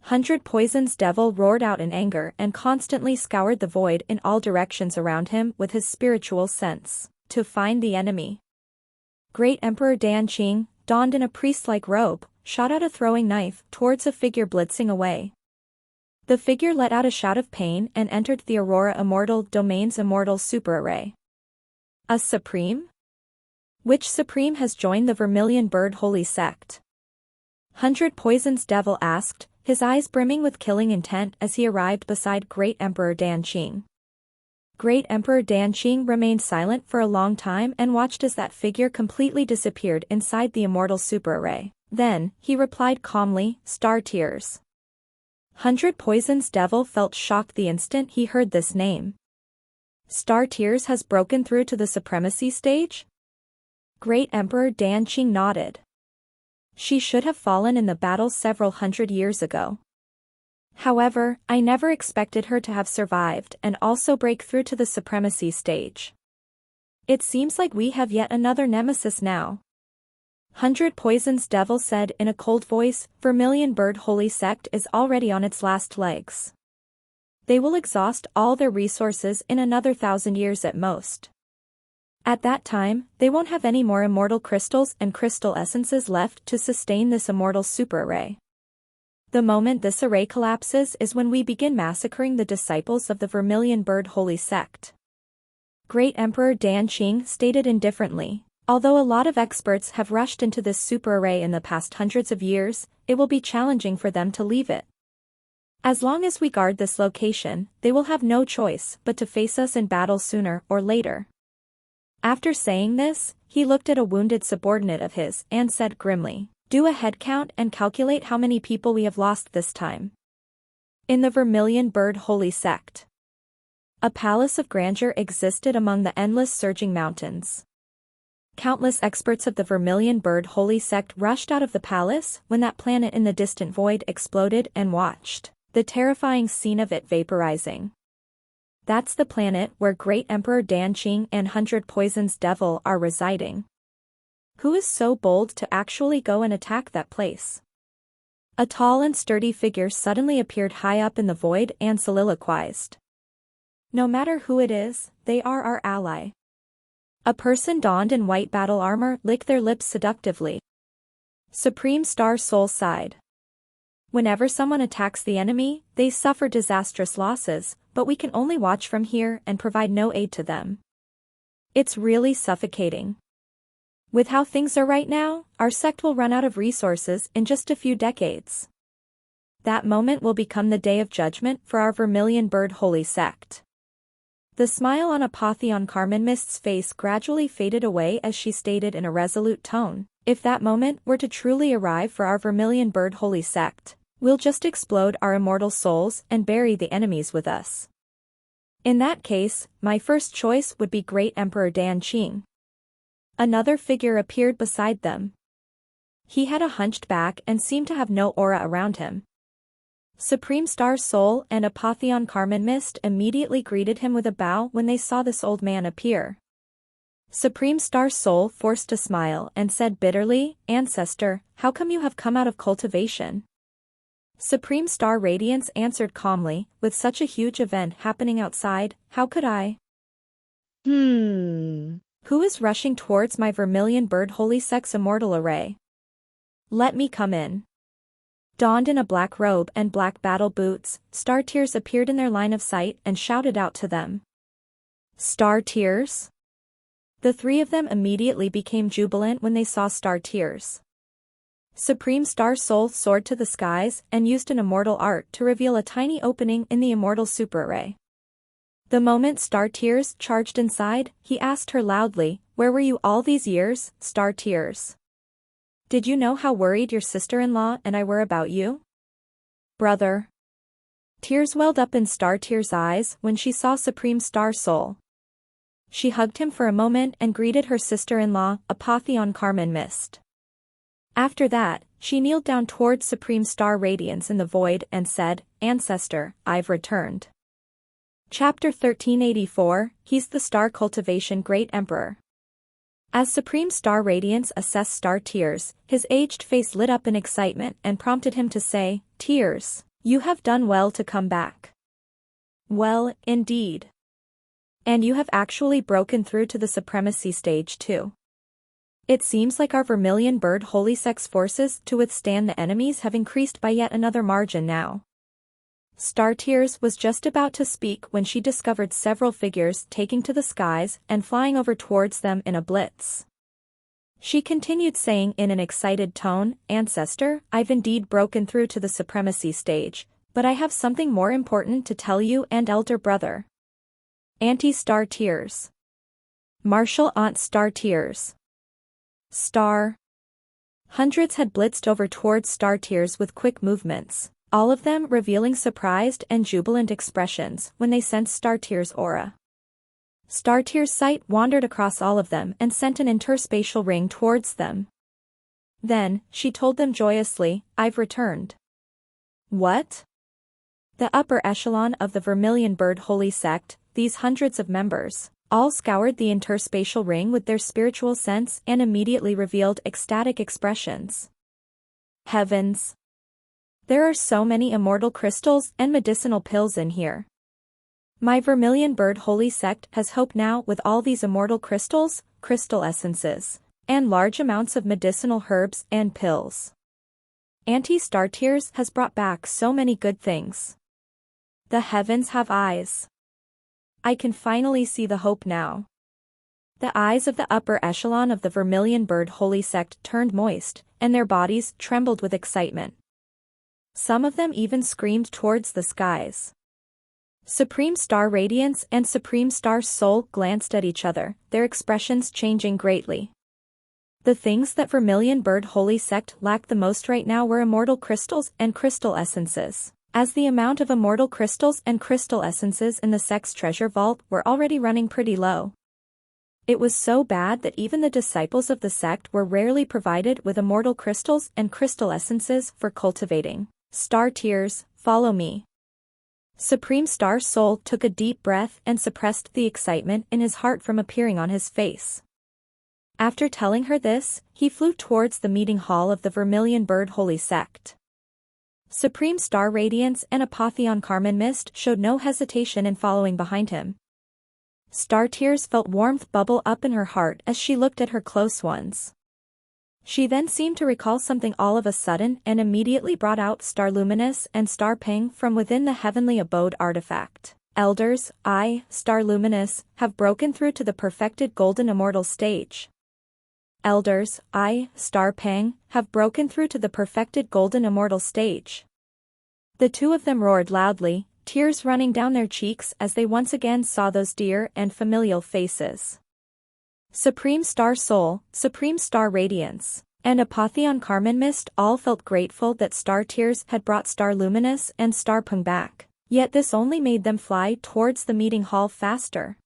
100 Poisons Devil roared out in anger and constantly scoured the void in all directions around him with his spiritual sense, to find the enemy. Great Emperor Dan Qing, donned in a priest-like robe, shot out a throwing knife towards a figure blitzing away. The figure let out a shout of pain and entered the Aurora Immortal Domain's immortal superarray. A Supreme? Which Supreme has joined the Vermilion Bird Holy Sect? 100 Poisons Devil asked, his eyes brimming with killing intent as he arrived beside Great Emperor Dan Qing. Great Emperor Danqing remained silent for a long time and watched as that figure completely disappeared inside the immortal super array. Then, he replied calmly, "Star Tears." 100 Poisons Devil felt shocked the instant he heard this name. Star Tears has broken through to the supremacy stage? Great Emperor Danqing nodded. She should have fallen in the battle several hundred years ago. However, I never expected her to have survived and also break through to the supremacy stage. It seems like we have yet another nemesis now. 100 Poisons Devil said in a cold voice, Vermilion Bird Holy Sect is already on its last legs. They will exhaust all their resources in another 1,000 years at most. At that time, they won't have any more immortal crystals and crystal essences left to sustain this immortal super array. The moment this array collapses is when we begin massacring the disciples of the Vermilion Bird Holy Sect. Great Emperor Danqing stated indifferently, although a lot of experts have rushed into this super array in the past hundreds of years, it will be challenging for them to leave it. As long as we guard this location, they will have no choice but to face us in battle sooner or later. After saying this, he looked at a wounded subordinate of his and said grimly, "Do a head count and calculate how many people we have lost this time." In the Vermilion Bird Holy Sect, a palace of grandeur existed among the endless surging mountains. Countless experts of the Vermilion Bird Holy Sect rushed out of the palace when that planet in the distant void exploded and watched the terrifying scene of it vaporizing. That's the planet where Great Emperor Danqing and 100 Poisons Devil are residing. Who is so bold to actually go and attack that place? A tall and sturdy figure suddenly appeared high up in the void and soliloquized. No matter who it is, they are our ally. A person donned in white battle armor licked their lips seductively. Supreme Star Soul sighed. Whenever someone attacks the enemy, they suffer disastrous losses, but we can only watch from here and provide no aid to them. It's really suffocating. With how things are right now, our sect will run out of resources in just a few decades. That moment will become the day of judgment for our Vermilion Bird Holy Sect. The smile on Apotheon Carmen Mist's face gradually faded away as she stated in a resolute tone, "If that moment were to truly arrive for our Vermilion Bird Holy Sect, we'll just explode our immortal souls and bury the enemies with us. In that case, my first choice would be Great Emperor Danqing." Another figure appeared beside them. He had a hunched back and seemed to have no aura around him. Supreme Star Soul and Apotheon Carmen Mist immediately greeted him with a bow when they saw this old man appear. Supreme Star Soul forced a smile and said bitterly, "Ancestor, how come you have come out of cultivation?" Supreme Star Radiance answered calmly, "With such a huge event happening outside, how could I?" Who is rushing towards my Vermilion Bird Holy Sect's immortal array? Let me come in. Donned in a black robe and black battle boots, Star Tears appeared in their line of sight and shouted out to them. Star Tears? The three of them immediately became jubilant when they saw Star Tears. Supreme Star Soul soared to the skies and used an immortal art to reveal a tiny opening in the immortal super array. The moment Star Tears charged inside, he asked her loudly, "Where were you all these years, Star Tears? Did you know how worried your sister-in-law and I were about you? Brother." Tears welled up in Star Tears' eyes when she saw Supreme Star Soul. She hugged him for a moment and greeted her sister-in-law, Apotheon Carmen Mist. After that, she kneeled down towards Supreme Star Radiance in the void and said, "Ancestor, I've returned." Chapter 1384, He's the Star Cultivation Great Emperor. As Supreme Star Radiance assessed Star Tears, his aged face lit up in excitement and prompted him to say, "Tears, you have done well to come back." Well, indeed. And you have actually broken through to the supremacy stage too. It seems like our Vermilion Bird Holy Sect's forces to withstand the enemies have increased by yet another margin now. Star Tears was just about to speak when she discovered several figures taking to the skies and flying over towards them in a blitz. She continued saying in an excited tone, "Ancestor, I've indeed broken through to the supremacy stage, but I have something more important to tell you and elder brother." Auntie Star Tears. Martial Aunt Star Tears. Star. Hundreds had blitzed over towards Star Tears with quick movements, all of them revealing surprised and jubilant expressions when they sensed Star Tears' aura. Star Tears' sight wandered across all of them and sent an interspatial ring towards them. Then, she told them joyously, "I've returned." What? The upper echelon of the Vermilion Bird Holy Sect, these hundreds of members, all scoured the interspatial ring with their spiritual sense and immediately revealed ecstatic expressions. Heavens! There are so many immortal crystals and medicinal pills in here. My Vermilion Bird Holy Sect has hope now with all these immortal crystals, crystal essences, and large amounts of medicinal herbs and pills. Auntie Star Tears has brought back so many good things. The heavens have eyes. I can finally see the hope now. The eyes of the upper echelon of the Vermilion Bird Holy Sect turned moist, and their bodies trembled with excitement. Some of them even screamed towards the skies. Supreme Star Radiance and Supreme Star Soul glanced at each other, their expressions changing greatly. The things that Vermilion Bird Holy Sect lacked the most right now were immortal crystals and crystal essences, as the amount of immortal crystals and crystal essences in the sect's treasure vault were already running pretty low. It was so bad that even the disciples of the sect were rarely provided with immortal crystals and crystal essences for cultivating. Star Tears, follow me. Supreme Star Soul took a deep breath and suppressed the excitement in his heart from appearing on his face. After telling her this, he flew towards the meeting hall of the Vermilion Bird Holy Sect. Supreme Star Radiance and Apotheon Carmen Mist showed no hesitation in following behind him. Star Tears felt warmth bubble up in her heart as she looked at her close ones. She then seemed to recall something all of a sudden and immediately brought out Star Luminous and Star Ping from within the Heavenly Abode artifact. Elders, I, Star Luminous, have broken through to the perfected Golden Immortal stage. Elders, I, Star Pang, have broken through to the perfected Golden Immortal stage. The two of them roared loudly, tears running down their cheeks as they once again saw those dear and familial faces. Supreme Star Soul, Supreme Star Radiance, and Apotheon Carmen Mist all felt grateful that Star Tears had brought Star Luminous and Star Pung back, yet this only made them fly towards the meeting hall faster.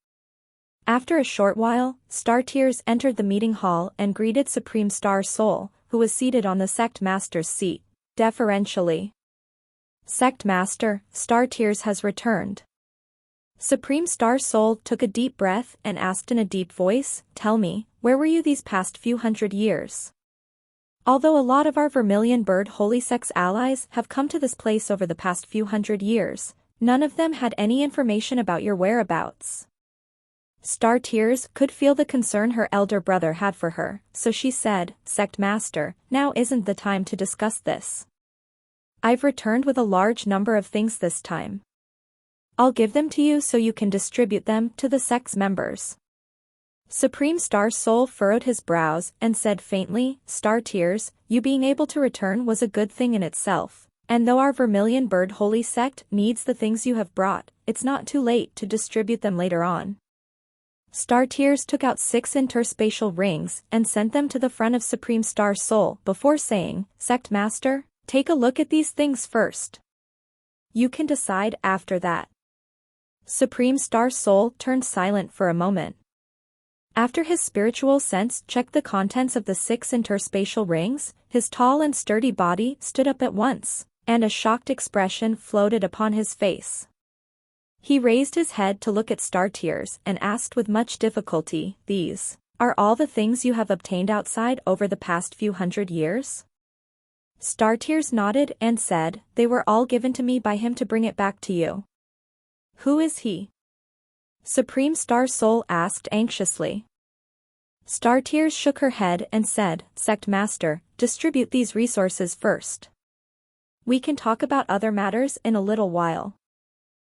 After a short while, Star Tears entered the meeting hall and greeted Supreme Star Soul, who was seated on the Sect Master's seat, deferentially. Sect Master, Star Tears has returned. Supreme Star Soul took a deep breath and asked in a deep voice, "Tell me, where were you these past few hundred years?" Although a lot of our Vermilion Bird Holy Sect's allies have come to this place over the past few hundred years, none of them had any information about your whereabouts. Star Tears could feel the concern her elder brother had for her, so she said, "Sect Master, now isn't the time to discuss this. I've returned with a large number of things this time. I'll give them to you so you can distribute them to the sect's members." Supreme Star Soul furrowed his brows and said faintly, "Star Tears, you being able to return was a good thing in itself, and though our Vermilion Bird Holy Sect needs the things you have brought, it's not too late to distribute them later on." Star Tears took out 6 interspatial rings and sent them to the front of Supreme Star Soul before saying, "Sect Master, take a look at these things first. You can decide after that." Supreme Star Soul turned silent for a moment. After his spiritual sense checked the contents of the 6 interspatial rings, his tall and sturdy body stood up at once, and a shocked expression floated upon his face. He raised his head to look at Star Tears and asked with much difficulty, "These are all the things you have obtained outside over the past few hundred years?" Star Tears nodded and said, "They were all given to me by him to bring it back to you." "Who is he?" Supreme Star Soul asked anxiously. Star Tears shook her head and said, "Sect Master, distribute these resources first. We can talk about other matters in a little while."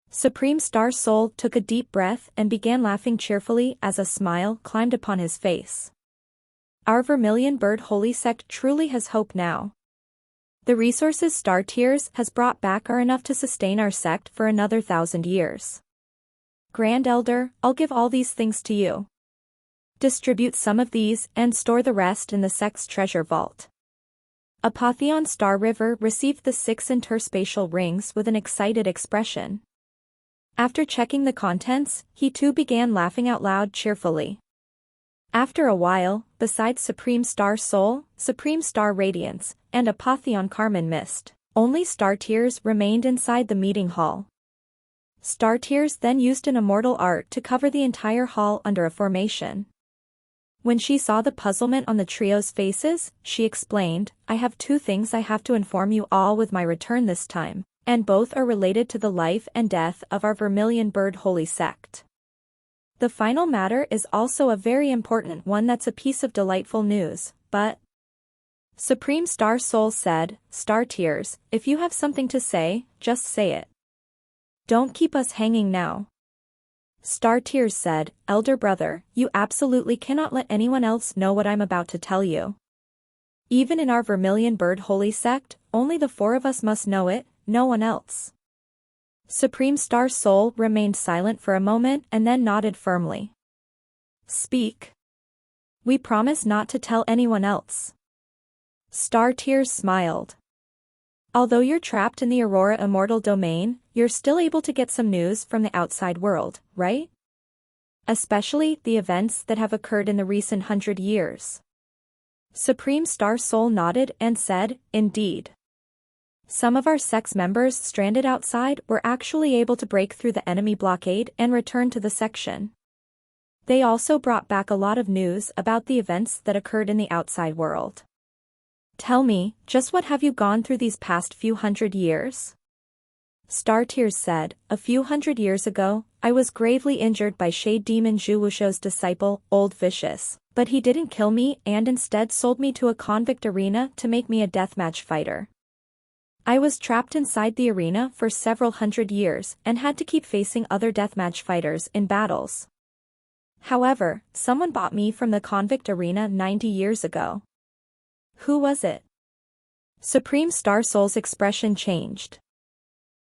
Supreme Star Soul took a deep breath and began laughing cheerfully as a smile climbed upon his face. Our Vermilion Bird Holy Sect truly has hope now. The resources Star Tears has brought back are enough to sustain our sect for another 1,000 years. Grand Elder, I'll give all these things to you. Distribute some of these and store the rest in the sect's treasure vault. Apotheon Star River received the 6 interspatial rings with an excited expression. After checking the contents, he too began laughing out loud cheerfully. After a while, besides Supreme Star Soul, Supreme Star Radiance, and Apotheon Carmen Mist, only Star Tears remained inside the meeting hall. Star Tears then used an immortal art to cover the entire hall under a formation. When she saw the puzzlement on the trio's faces, she explained, I have 2 things I have to inform you all with my return this time, and both are related to the life and death of our Vermilion Bird Holy Sect. The final matter is also a very important one that's a piece of delightful news, but... Supreme Star Soul said, Star Tears, if you have something to say, just say it. Don't keep us hanging now. Star Tears said, Elder Brother, you absolutely cannot let anyone else know what I'm about to tell you. Even in our Vermilion Bird Holy Sect, only the 4 of us must know it, no one else. Supreme Star Soul remained silent for a moment and then nodded firmly. Speak. We promise not to tell anyone else. Star Tears smiled. Although you're trapped in the Aurora Immortal Domain, you're still able to get some news from the outside world, right? Especially the events that have occurred in the recent 100 years. Supreme Star Soul nodded and said, Indeed. Some of our sect's members stranded outside were actually able to break through the enemy blockade and return to the section. They also brought back a lot of news about the events that occurred in the outside world. Tell me, just what have you gone through these past few 100 years? Star Tears said, a few 100 years ago, I was gravely injured by Shade Demon Zhu Wushuo's disciple, Old Vicious, but he didn't kill me and instead sold me to a convict arena to make me a deathmatch fighter. I was trapped inside the arena for several 100 years and had to keep facing other deathmatch fighters in battles. However, someone bought me from the convict arena 90 years ago. Who was it? Supreme Star Soul's expression changed.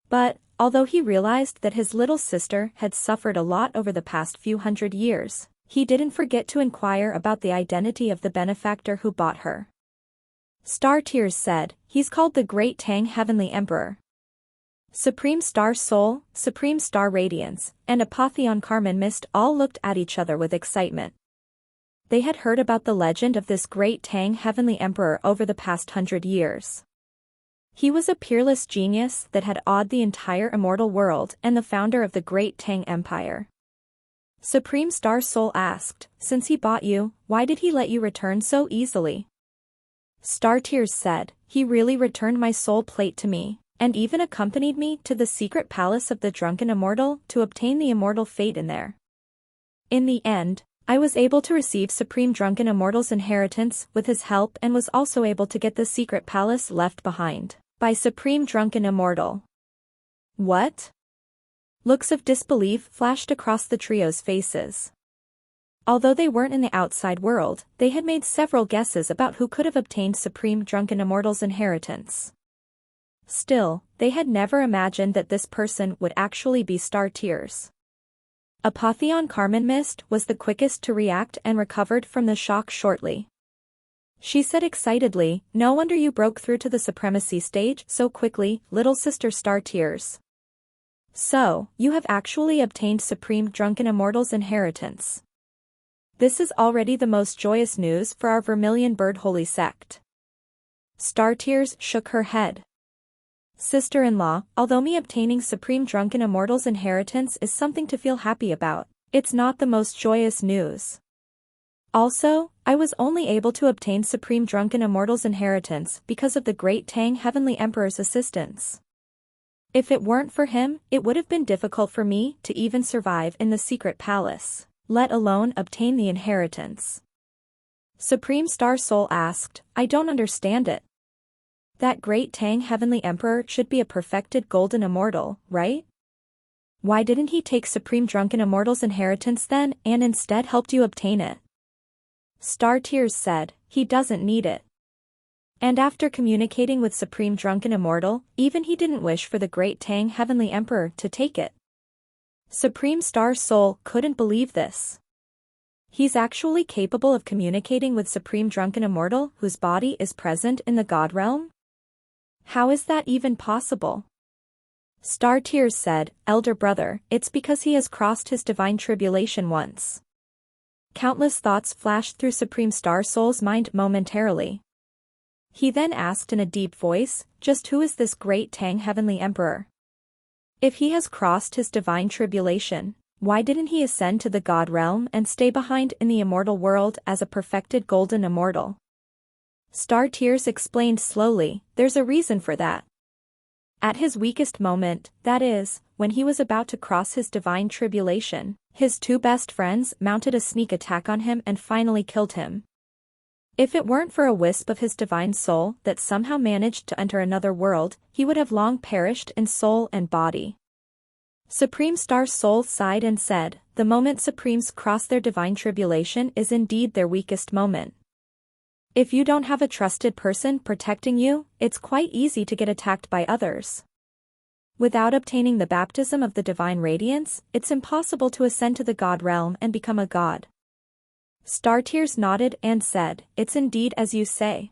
But, although he realized that his little sister had suffered a lot over the past few 100 years, he didn't forget to inquire about the identity of the benefactor who bought her. Star Tears said, he's called the Great Tang Heavenly Emperor. Supreme Star Soul, Supreme Star Radiance, and Apotheon Carmen Mist all looked at each other with excitement. They had heard about the legend of this Great Tang Heavenly Emperor over the past 100 years. He was a peerless genius that had awed the entire immortal world and the founder of the Great Tang Empire. Supreme Star Soul asked, since he bought you, why did he let you return so easily? Star Tears said, he really returned my soul plate to me, and even accompanied me to the secret palace of the Drunken Immortal to obtain the immortal fate in there. In the end, I was able to receive Supreme Drunken Immortal's inheritance with his help and was also able to get the secret palace left behind by Supreme Drunken Immortal. What? Looks of disbelief flashed across the trio's faces. Although they weren't in the outside world, they had made several guesses about who could have obtained Supreme Drunken Immortal's inheritance. Still, they had never imagined that this person would actually be Star Tears. Apotheon Carmen Mist was the quickest to react and recovered from the shock shortly. She said excitedly, no wonder you broke through to the supremacy stage so quickly, little sister Star Tears. So, you have actually obtained Supreme Drunken Immortal's inheritance. This is already the most joyous news for our Vermilion Bird Holy Sect. Star Tears shook her head. Sister-in-law, although me obtaining Supreme Drunken Immortal's inheritance is something to feel happy about, it's not the most joyous news. Also, I was only able to obtain Supreme Drunken Immortal's inheritance because of the Great Tang Heavenly Emperor's assistance. If it weren't for him, it would have been difficult for me to even survive in the secret palace, let alone obtain the inheritance. Supreme Star Soul asked, I don't understand it. That Great Tang Heavenly Emperor should be a perfected Golden Immortal, right? Why didn't he take Supreme Drunken Immortal's inheritance then and instead helped you obtain it? Star Tears said, he doesn't need it. And after communicating with Supreme Drunken Immortal, even he didn't wish for the Great Tang Heavenly Emperor to take it. Supreme Star Soul couldn't believe this. He's actually capable of communicating with Supreme Drunken Immortal whose body is present in the God realm? How is that even possible? Star Tears said, Elder brother, it's because he has crossed his divine tribulation once. Countless thoughts flashed through Supreme Star Soul's mind momentarily. He then asked in a deep voice, just who is this great Tang Heavenly Emperor? If he has crossed his divine tribulation, why didn't he ascend to the God realm and stay behind in the immortal world as a perfected golden immortal? Star Tears explained slowly, there's a reason for that. At his weakest moment, that is, when he was about to cross his divine tribulation, his two best friends mounted a sneak attack on him and finally killed him. If it weren't for a wisp of his divine soul that somehow managed to enter another world, he would have long perished in soul and body. Supreme Star Soul sighed and said, the moment Supremes cross their divine tribulation is indeed their weakest moment. If you don't have a trusted person protecting you, it's quite easy to get attacked by others. Without obtaining the baptism of the divine radiance, it's impossible to ascend to the God realm and become a god. Star Tears nodded and said, it's indeed as you say.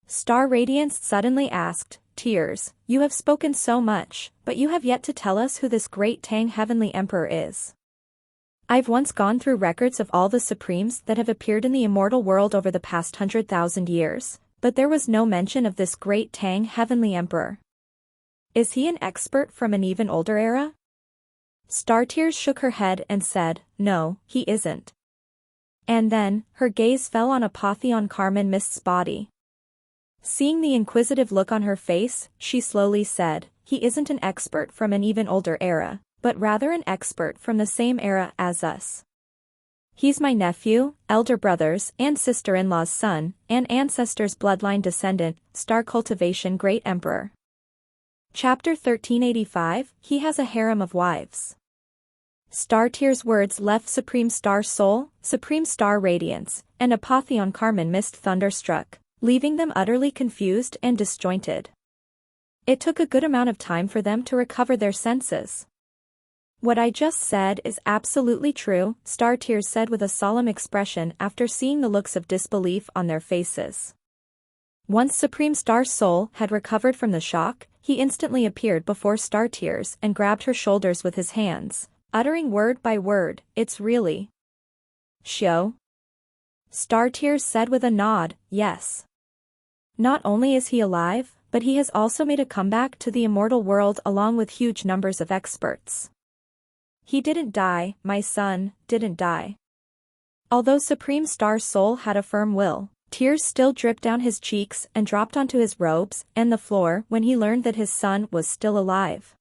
Star Radiance suddenly asked, Tears, you have spoken so much, but you have yet to tell us who this great Tang Heavenly Emperor is. I've once gone through records of all the Supremes that have appeared in the immortal world over the past 100,000 years, but there was no mention of this great Tang Heavenly Emperor. Is he an expert from an even older era? Star Tears shook her head and said, no, he isn't. And then, her gaze fell on Apotheon Carmen Mist's body. Seeing the inquisitive look on her face, she slowly said, he isn't an expert from an even older era, but rather an expert from the same era as us. He's my nephew, elder brother's and sister-in-law's son, and ancestor's bloodline descendant, Star Cultivation Great Emperor. Chapter 1385, He has a harem of wives. Star Tears' words left Supreme Star Soul, Supreme Star Radiance, and Apotheon Carmen Mist thunderstruck, leaving them utterly confused and disjointed. It took a good amount of time for them to recover their senses. What I just said is absolutely true, Star Tears said with a solemn expression after seeing the looks of disbelief on their faces. Once Supreme Star Soul had recovered from the shock, he instantly appeared before Star Tears and grabbed her shoulders with his hands, uttering word by word, it's really Xiao. Star Tears said with a nod, yes. Not only is he alive, but he has also made a comeback to the immortal world along with huge numbers of experts. He didn't die, my son, didn't die. Although Supreme Star Soul had a firm will, tears still dripped down his cheeks and dropped onto his robes and the floor when he learned that his son was still alive.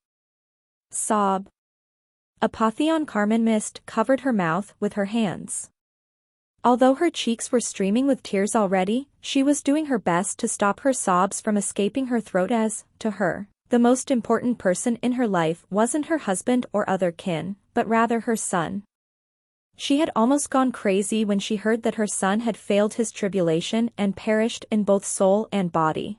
Sob. Apotheon Carmen Mist covered her mouth with her hands. Although her cheeks were streaming with tears already, she was doing her best to stop her sobs from escaping her throat as, to her, the most important person in her life wasn't her husband or other kin, but rather her son. She had almost gone crazy when she heard that her son had failed his tribulation and perished in both soul and body.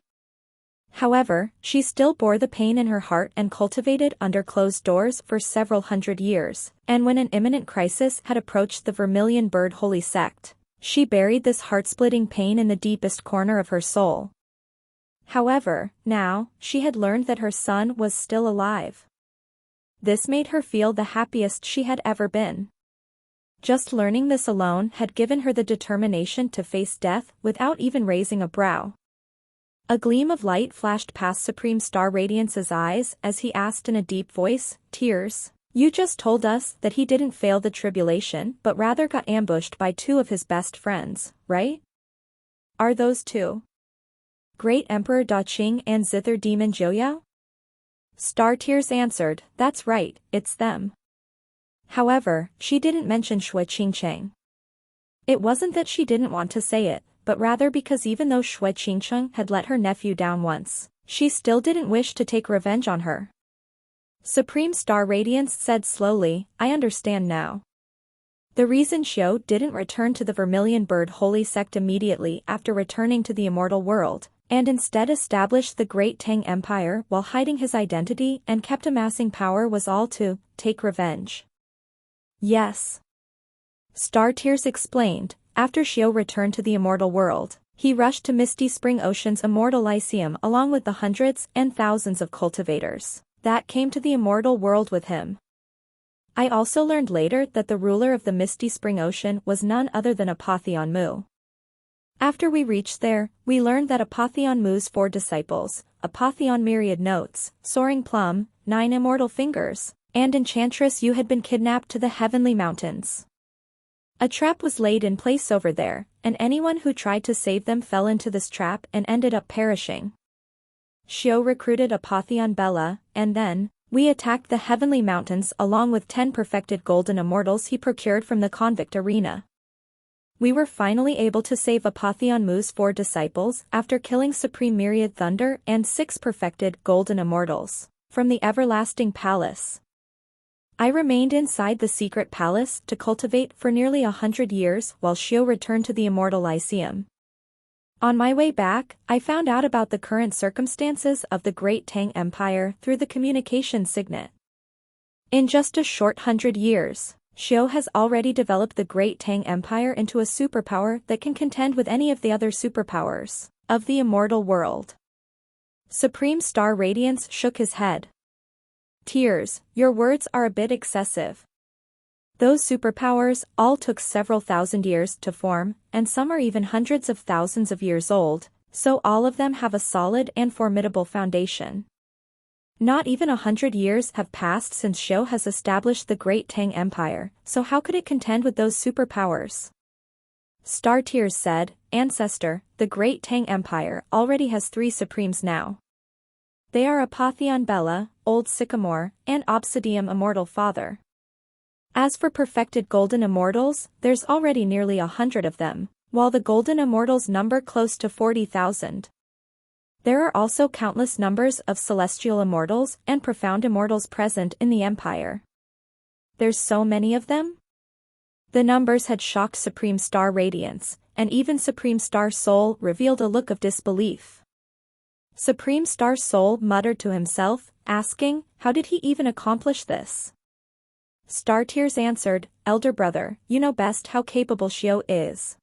However, she still bore the pain in her heart and cultivated under closed doors for several hundred years, and when an imminent crisis had approached the Vermilion Bird Holy Sect, she buried this heart-splitting pain in the deepest corner of her soul. However, now, she had learned that her son was still alive. This made her feel the happiest she had ever been. Just learning this alone had given her the determination to face death without even raising a brow. A gleam of light flashed past Supreme Star Radiance's eyes as he asked in a deep voice, Tears, you just told us that he didn't fail the tribulation but rather got ambushed by two of his best friends, right? Are those two Great Emperor Da Qing and Zither Demon Joyao? Star Tears answered, that's right, it's them. However, she didn't mention Shui Qingcheng. It wasn't that she didn't want to say it, but rather because even though Shui Qingcheng had let her nephew down once, she still didn't wish to take revenge on her. Supreme Star Radiance said slowly, I understand now. The reason Xiao didn't return to the Vermilion Bird Holy Sect immediately after returning to the immortal world, and instead established the Great Tang Empire while hiding his identity and kept amassing power was all to take revenge. Yes. Star Tears explained. After Xiao returned to the immortal world, he rushed to Misty Spring Ocean's immortal Lyceum along with the hundreds and thousands of cultivators that came to the immortal world with him. I also learned later that the ruler of the Misty Spring Ocean was none other than Apotheon Mu. After we reached there, we learned that Apotheon Mu's 4 disciples, Apotheon Myriad Notes, Soaring Plum, 9 Immortal Fingers, and Enchantress Yu had been kidnapped to the Heavenly Mountains. A trap was laid in place over there, and anyone who tried to save them fell into this trap and ended up perishing. Xiao recruited Apotheon Bella, and then, we attacked the Heavenly Mountains along with 10 perfected golden immortals he procured from the convict arena. We were finally able to save Apotheon Mu's 4 disciples after killing Supreme Myriad Thunder and 6 perfected golden immortals from the Everlasting Palace. I remained inside the secret palace to cultivate for nearly 100 years while Xiao returned to the immortal Lyceum. On my way back, I found out about the current circumstances of the Great Tang Empire through the communication signet. In just a short 100 years, Xiao has already developed the Great Tang Empire into a superpower that can contend with any of the other superpowers of the immortal world. Supreme Star Radiance shook his head. Tears, your words are a bit excessive. Those superpowers all took several thousand years to form, and some are even hundreds of thousands of years old, so all of them have a solid and formidable foundation. Not even 100 years have passed since Xiao has established the Great Tang Empire, so how could it contend with those superpowers? Star Tears said, Ancestor, the Great Tang Empire already has 3 supremes now. They are Apotheon Bella, Old Sycamore, and Obsidian Immortal Father. As for perfected golden immortals, there's already nearly 100 of them, while the golden immortals number close to 40,000. There are also countless numbers of celestial immortals and profound immortals present in the Empire. There's so many of them? The numbers had shocked Supreme Star Radiance, and even Supreme Star Soul revealed a look of disbelief. Supreme Star Soul muttered to himself, asking, how did he even accomplish this? Star Tears answered, Elder brother, you know best how capable Xiao is.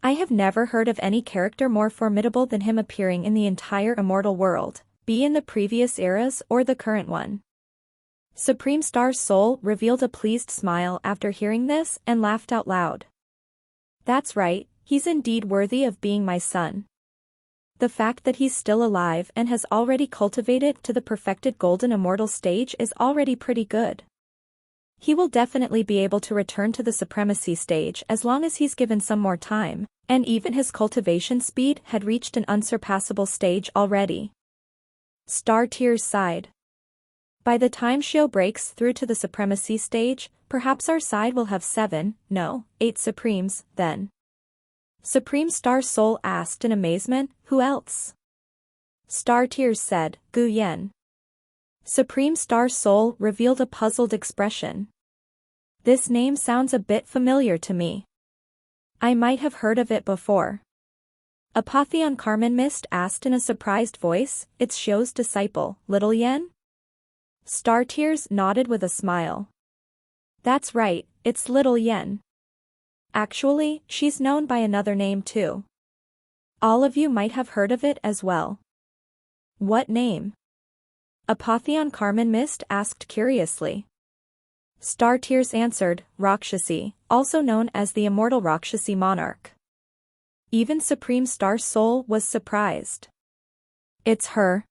I have never heard of any character more formidable than him appearing in the entire immortal world, be in the previous eras or the current one. Supreme Star Soul revealed a pleased smile after hearing this and laughed out loud. That's right, he's indeed worthy of being my son. The fact that he's still alive and has already cultivated to the perfected golden immortal stage is already pretty good. He will definitely be able to return to the supremacy stage as long as he's given some more time, and even his cultivation speed had reached an unsurpassable stage already. Star Tears sighed. By the time Xiao breaks through to the supremacy stage, perhaps our side will have 7, no, 8 supremes, then. Supreme Star Soul asked in amazement, who else? Star Tears said, Gu Yan. Supreme Star Soul revealed a puzzled expression. This name sounds a bit familiar to me. I might have heard of it before. Apotheon Carmen Mist asked in a surprised voice, it's Xiao's disciple, Little Yan? Star Tears nodded with a smile. That's right, it's Little Yan. Actually, she's known by another name too. All of you might have heard of it as well. What name? Apotheon Carmen Mist asked curiously. Star Tears answered, Rakshasi, also known as the immortal Rakshasi monarch. Even Supreme Star Soul was surprised. It's her.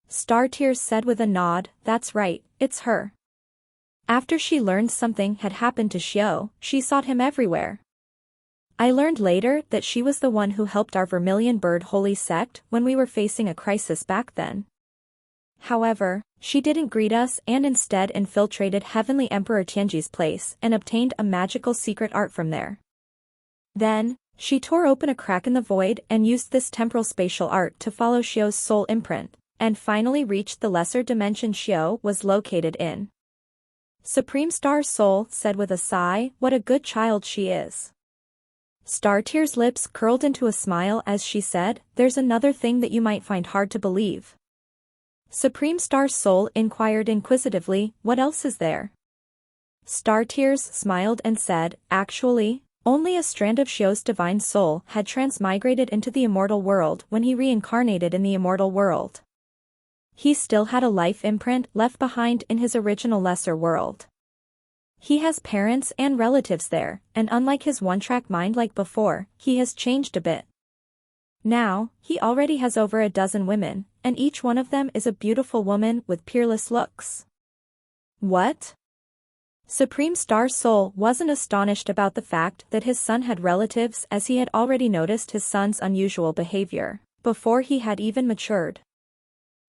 Star Tears said with a nod, that's right, it's her. After she learned something had happened to Xiao, she sought him everywhere. I learned later that she was the one who helped our Vermilion Bird Holy Sect when we were facing a crisis back then. However, she didn't greet us and instead infiltrated Heavenly Emperor Tianji's place and obtained a magical secret art from there. Then, she tore open a crack in the void and used this temporal spatial art to follow Xiao's soul imprint, and finally reached the lesser dimension Xiao was located in. Supreme Star Soul said with a sigh, what a good child she is. Star-Tear's lips curled into a smile as she said, "There's another thing that you might find hard to believe." Supreme Star's soul inquired inquisitively, "What else is there?" Star-Tears smiled and said, "Actually, only a strand of Xiao's divine soul had transmigrated into the immortal world when he reincarnated in the immortal world. He still had a life imprint left behind in his original lesser world. He has parents and relatives there, and unlike his one-track mind like before, he has changed a bit. Now, he already has over a dozen women, and each one of them is a beautiful woman with peerless looks." What? Supreme Star's soul wasn't astonished about the fact that his son had relatives, as he had already noticed his son's unusual behavior before he had even matured.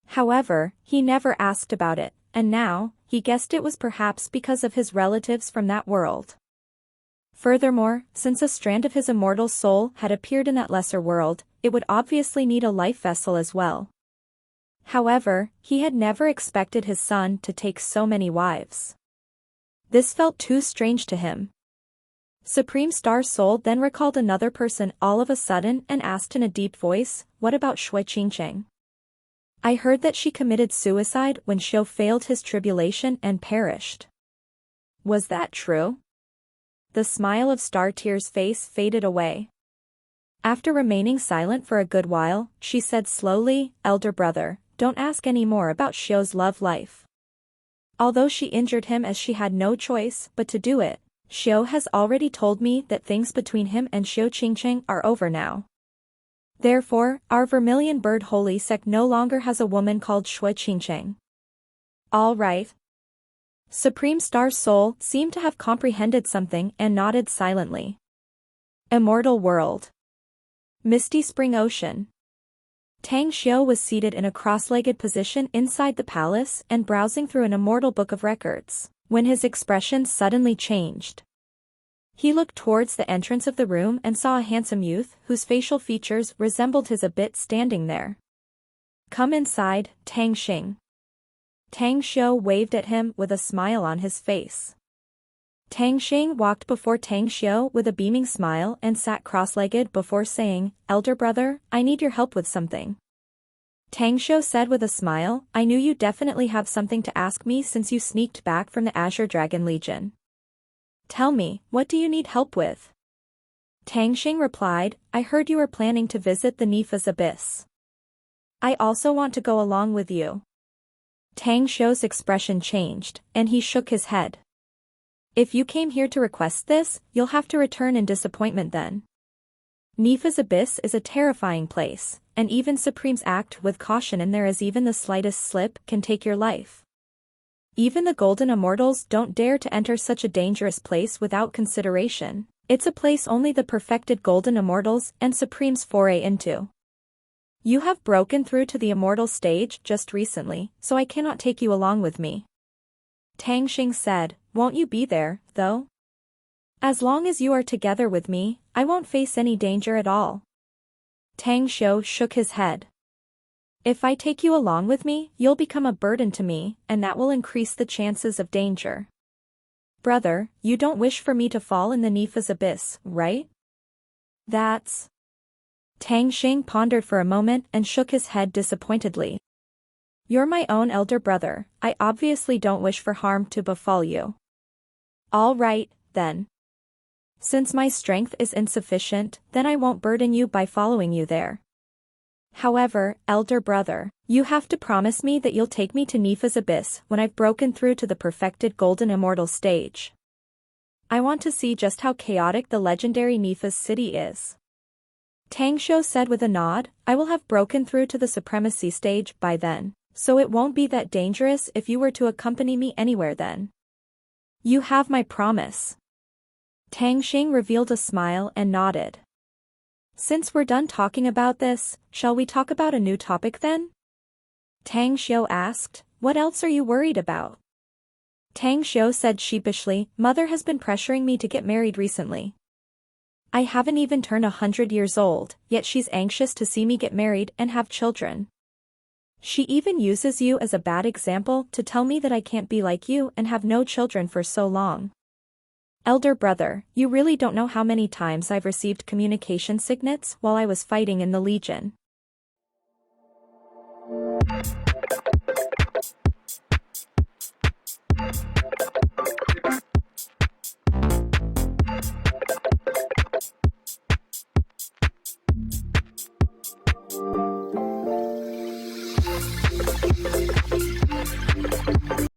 However, he never asked about it, and now, he guessed it was perhaps because of his relatives from that world. Furthermore, since a strand of his immortal soul had appeared in that lesser world, it would obviously need a life vessel as well. However, he had never expected his son to take so many wives. This felt too strange to him. Supreme Star's soul then recalled another person all of a sudden and asked in a deep voice, "What about Shui Qingcheng? I heard that she committed suicide when Xiao failed his tribulation and perished. Was that true?" The smile of Star-Tear's face faded away. After remaining silent for a good while, she said slowly, "Elder brother, don't ask any more about Xiao's love life. Although she injured him as she had no choice but to do it, Xiao has already told me that things between him and Xiao Qingcheng are over now. Therefore, our Vermilion Bird Holy Sect no longer has a woman called Shui Qingcheng." "All right." Supreme Star's soul seemed to have comprehended something and nodded silently. Immortal World. Misty Spring Ocean. Tang Xiao was seated in a cross-legged position inside the palace and browsing through an immortal book of records, when his expression suddenly changed. He looked towards the entrance of the room and saw a handsome youth whose facial features resembled his a bit standing there. "Come inside, Tang Xing." Tang Xiao waved at him with a smile on his face. Tang Xing walked before Tang Xiao with a beaming smile and sat cross-legged before saying, "Elder brother, I need your help with something." Tang Xiao said with a smile, "I knew you definitely have something to ask me since you sneaked back from the Azure Dragon Legion. Tell me, what do you need help with?" Tang Xing replied, "I heard you were planning to visit the Nifa's Abyss. I also want to go along with you." Tang Xiao's expression changed, and he shook his head. "If you came here to request this, you'll have to return in disappointment then. Nifa's Abyss is a terrifying place, and even Supremes act with caution, and there is even the slightest slip can take your life. Even the Golden Immortals don't dare to enter such a dangerous place without consideration. It's a place only the perfected Golden Immortals and Supremes foray into. You have broken through to the Immortal stage just recently, so I cannot take you along with me." Tang Xing said, "Won't you be there, though? As long as you are together with me, I won't face any danger at all." Tang Xiao shook his head. "If I take you along with me, you'll become a burden to me, and that will increase the chances of danger. Brother, you don't wish for me to fall in the Nifa's Abyss, right?" "That's..." Tang Xing pondered for a moment and shook his head disappointedly. "You're my own elder brother, I obviously don't wish for harm to befall you." "All right, then. Since my strength is insufficient, then I won't burden you by following you there. However, elder brother, you have to promise me that you'll take me to Nifa's Abyss when I've broken through to the perfected Golden Immortal stage. I want to see just how chaotic the legendary Nifa's city is." Tang Xiao said with a nod, "I will have broken through to the supremacy stage by then, so it won't be that dangerous if you were to accompany me anywhere then. You have my promise." Tang Xing revealed a smile and nodded. "Since we're done talking about this, shall we talk about a new topic then?" Tang Xiao asked, "What else are you worried about?" Tang Xiao said sheepishly, "Mother has been pressuring me to get married recently. I haven't even turned 100 years old, yet she's anxious to see me get married and have children. She even uses you as a bad example to tell me that I can't be like you and have no children for so long. Elder brother, you really don't know how many times I've received communication signets while I was fighting in the Legion.